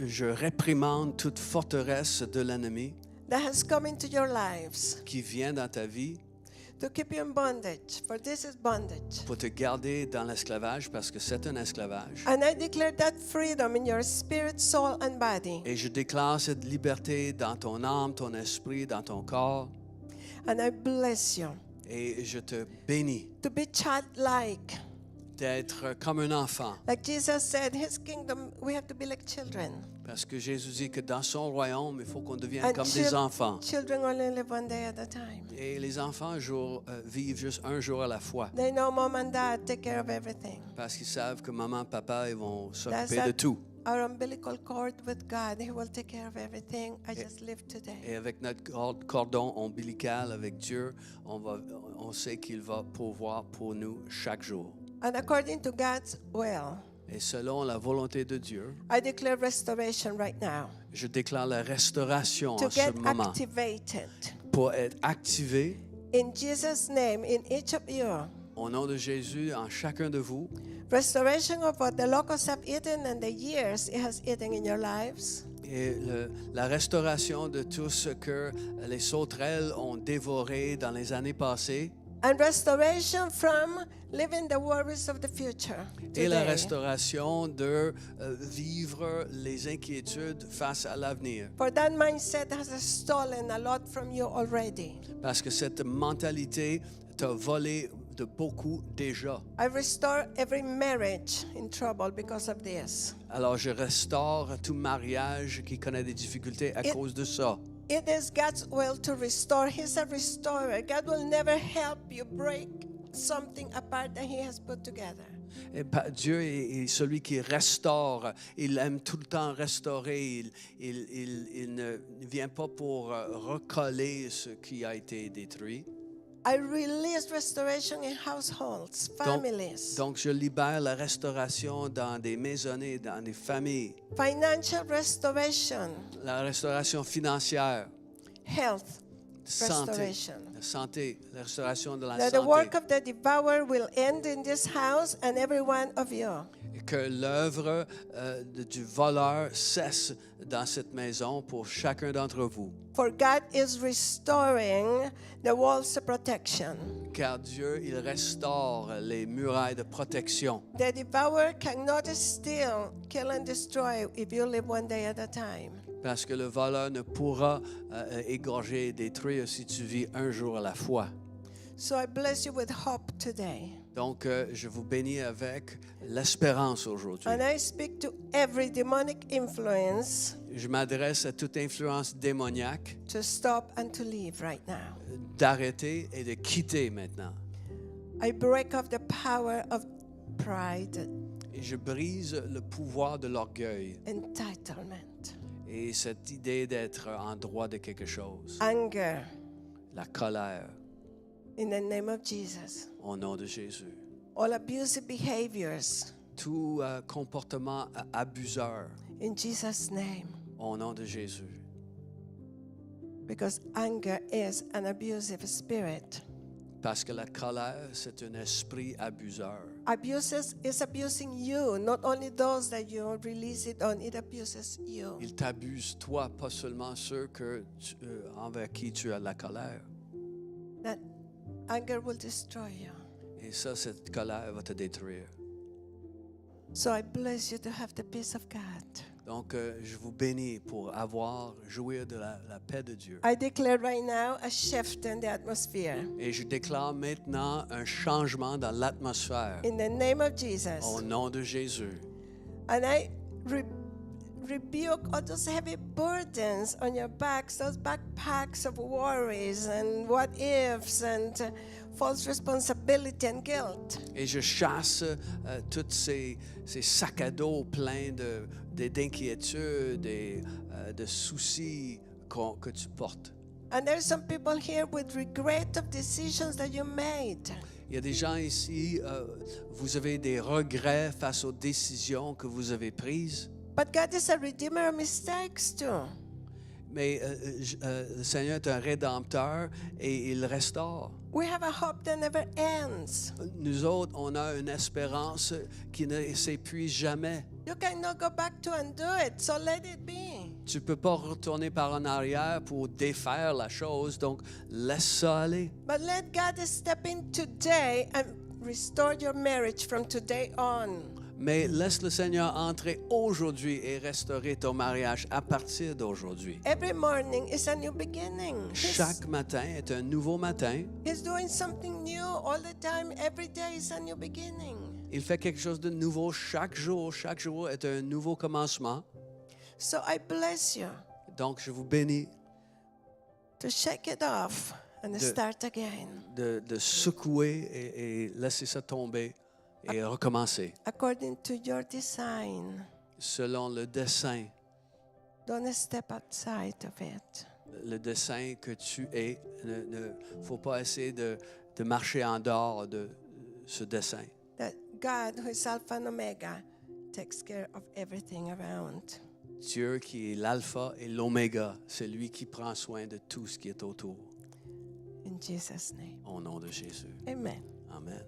je réprimande toute forteresse de l'ennemi that has come into your lives qui vient dans ta vie to keep you in bondage, for this is bondage. pour te garder dans l'esclavage parce que c'est un esclavage. And I declare that freedom in your spirit, soul, and body. Et je déclare cette liberté dans ton âme, ton esprit, dans ton corps. And I bless you Et je te bénis to be childlike. d'être comme un enfant. Like Jesus said, his kingdom, we have to be like children. Parce que Jésus dit que dans son royaume, il faut qu'on devienne And comme des enfants. children only live one day at a time. Et les enfants vivent juste un jour à la fois. They know mom and dad take care of everything. Parce qu'ils savent que maman et papa, ils vont That's s'occuper de tout. our umbilical cord with God. He will take care of everything. I just live today. Et avec notre cordon ombilical avec Dieu, on sait qu'il va pourvoir pour nous chaque jour. And according to God's will, Et selon la volonté de Dieu, I declare restoration right now. je déclare la restauration To en ce get moment activated. pour être activé In Jesus' name, in each of you. au nom de Jésus en chacun de vous. Restoration of what the locusts have eaten and the years it has eaten in your lives. Et la restauration de tout ce que les sauterelles ont dévoré dans les années passées. And restoration from living the worries of the future. Et la Today. restauration de vivre les inquiétudes face à l'avenir. For that mindset has stolen a lot from you already. Parce que cette mentalité t'a volé de beaucoup déjà. I restore every marriage in trouble because of this. Alors je restaure tout mariage qui connaît des difficultés à cause de ça. It is God's will to restore. He's a restorer. God will never help you break something apart that He has put together. Et Dieu est celui qui restaure. Il aime tout le temps restaurer. Il ne vient pas pour recoller ce qui a été détruit. I release restoration in households, families, Donc je libère la restauration dans des maisonnées, dans des familles. financial restoration, La restauration financière, health santé, restoration. la santé, la restauration de la That the work santé. of the devourer will end in this house and every one of you. Et que l'œuvre du voleur cesse dans cette maison pour chacun d'entre vous. For God is restoring the walls of protection. Car Dieu, il restaure les murailles de protection. The devourer cannot steal, kill, and destroy if you live one day at a time. Parce que le voleur ne pourra égorger et détruire si tu vis un jour à la fois. So I bless you with hope today. Donc, je vous bénis avec l'espérance aujourd'hui. And I speak to every demonic influence Je m'adresse à toute influence démoniaque to stop and to leave right now. d'arrêter et de quitter maintenant. I break off the power of pride, Et je brise le pouvoir de l'orgueil entitlement, et cette idée d'être en droit de quelque chose. anger, La colère, in the name of Jesus. au nom de Jésus. All abusive behaviors, Tout comportement abuseur, in Jesus' name. au nom de Jésus. Because anger is an abusive spirit. Parce que la colère, c'est un esprit abuseur. Abuses is abusing you, not only those that you release it on, it abuses you. Il t'abuse, toi, pas seulement ceux envers qui tu as la colère. That anger will destroy you. Et ça, cette colère va te détruire. So I bless you to have the peace of God. Donc, je vous bénis pour jouir de la paix de Dieu. I declare right now a shift in the atmosphere. Et je déclare maintenant un changement dans l'atmosphère In the name of Jesus. au nom de Jésus. And I rebuke all those heavy burdens on your backs, those backpacks of worries and what ifs and false responsibility and guilt. Et je chasse tous ces sacs à dos pleins d'inquiétudes et de soucis que tu portes. And there's some people here with regret of decisions that you made. Il y a des gens ici, vous avez des regrets face aux décisions que vous avez prises. But God is a redeemer of mistakes too. Mais le Seigneur est un rédempteur et il restaure. We have a hope that never ends. Nous autres, on a une espérance qui ne s'épuise jamais. You cannot go back to undo it, so let it be. Tu ne peux pas retourner par en arrière pour défaire la chose, donc laisse ça aller. But let God step in today and restore your marriage from today on. Mais laisse le Seigneur entrer aujourd'hui et restaurer ton mariage à partir d'aujourd'hui. Every morning is a new beginning. Chaque matin est un nouveau matin. He's doing something new all the time. Every day is a new beginning. Il fait quelque chose de nouveau chaque jour. Chaque jour est un nouveau commencement. So I bless you Donc, je vous bénis to shake it off and start again. de secouer et laisser ça tomber et recommencer According to your design. selon le dessein. Don't step outside of it. Le dessein que tu es. Il ne faut pas essayer de marcher en dehors de ce dessein. That God, who is Alpha and Omega, takes care of everything around. Dieu qui est l'alpha et l'oméga, c'est lui qui prend soin de tout ce qui est autour. In Jesus' name. Au nom de Jésus. Amen. Amen.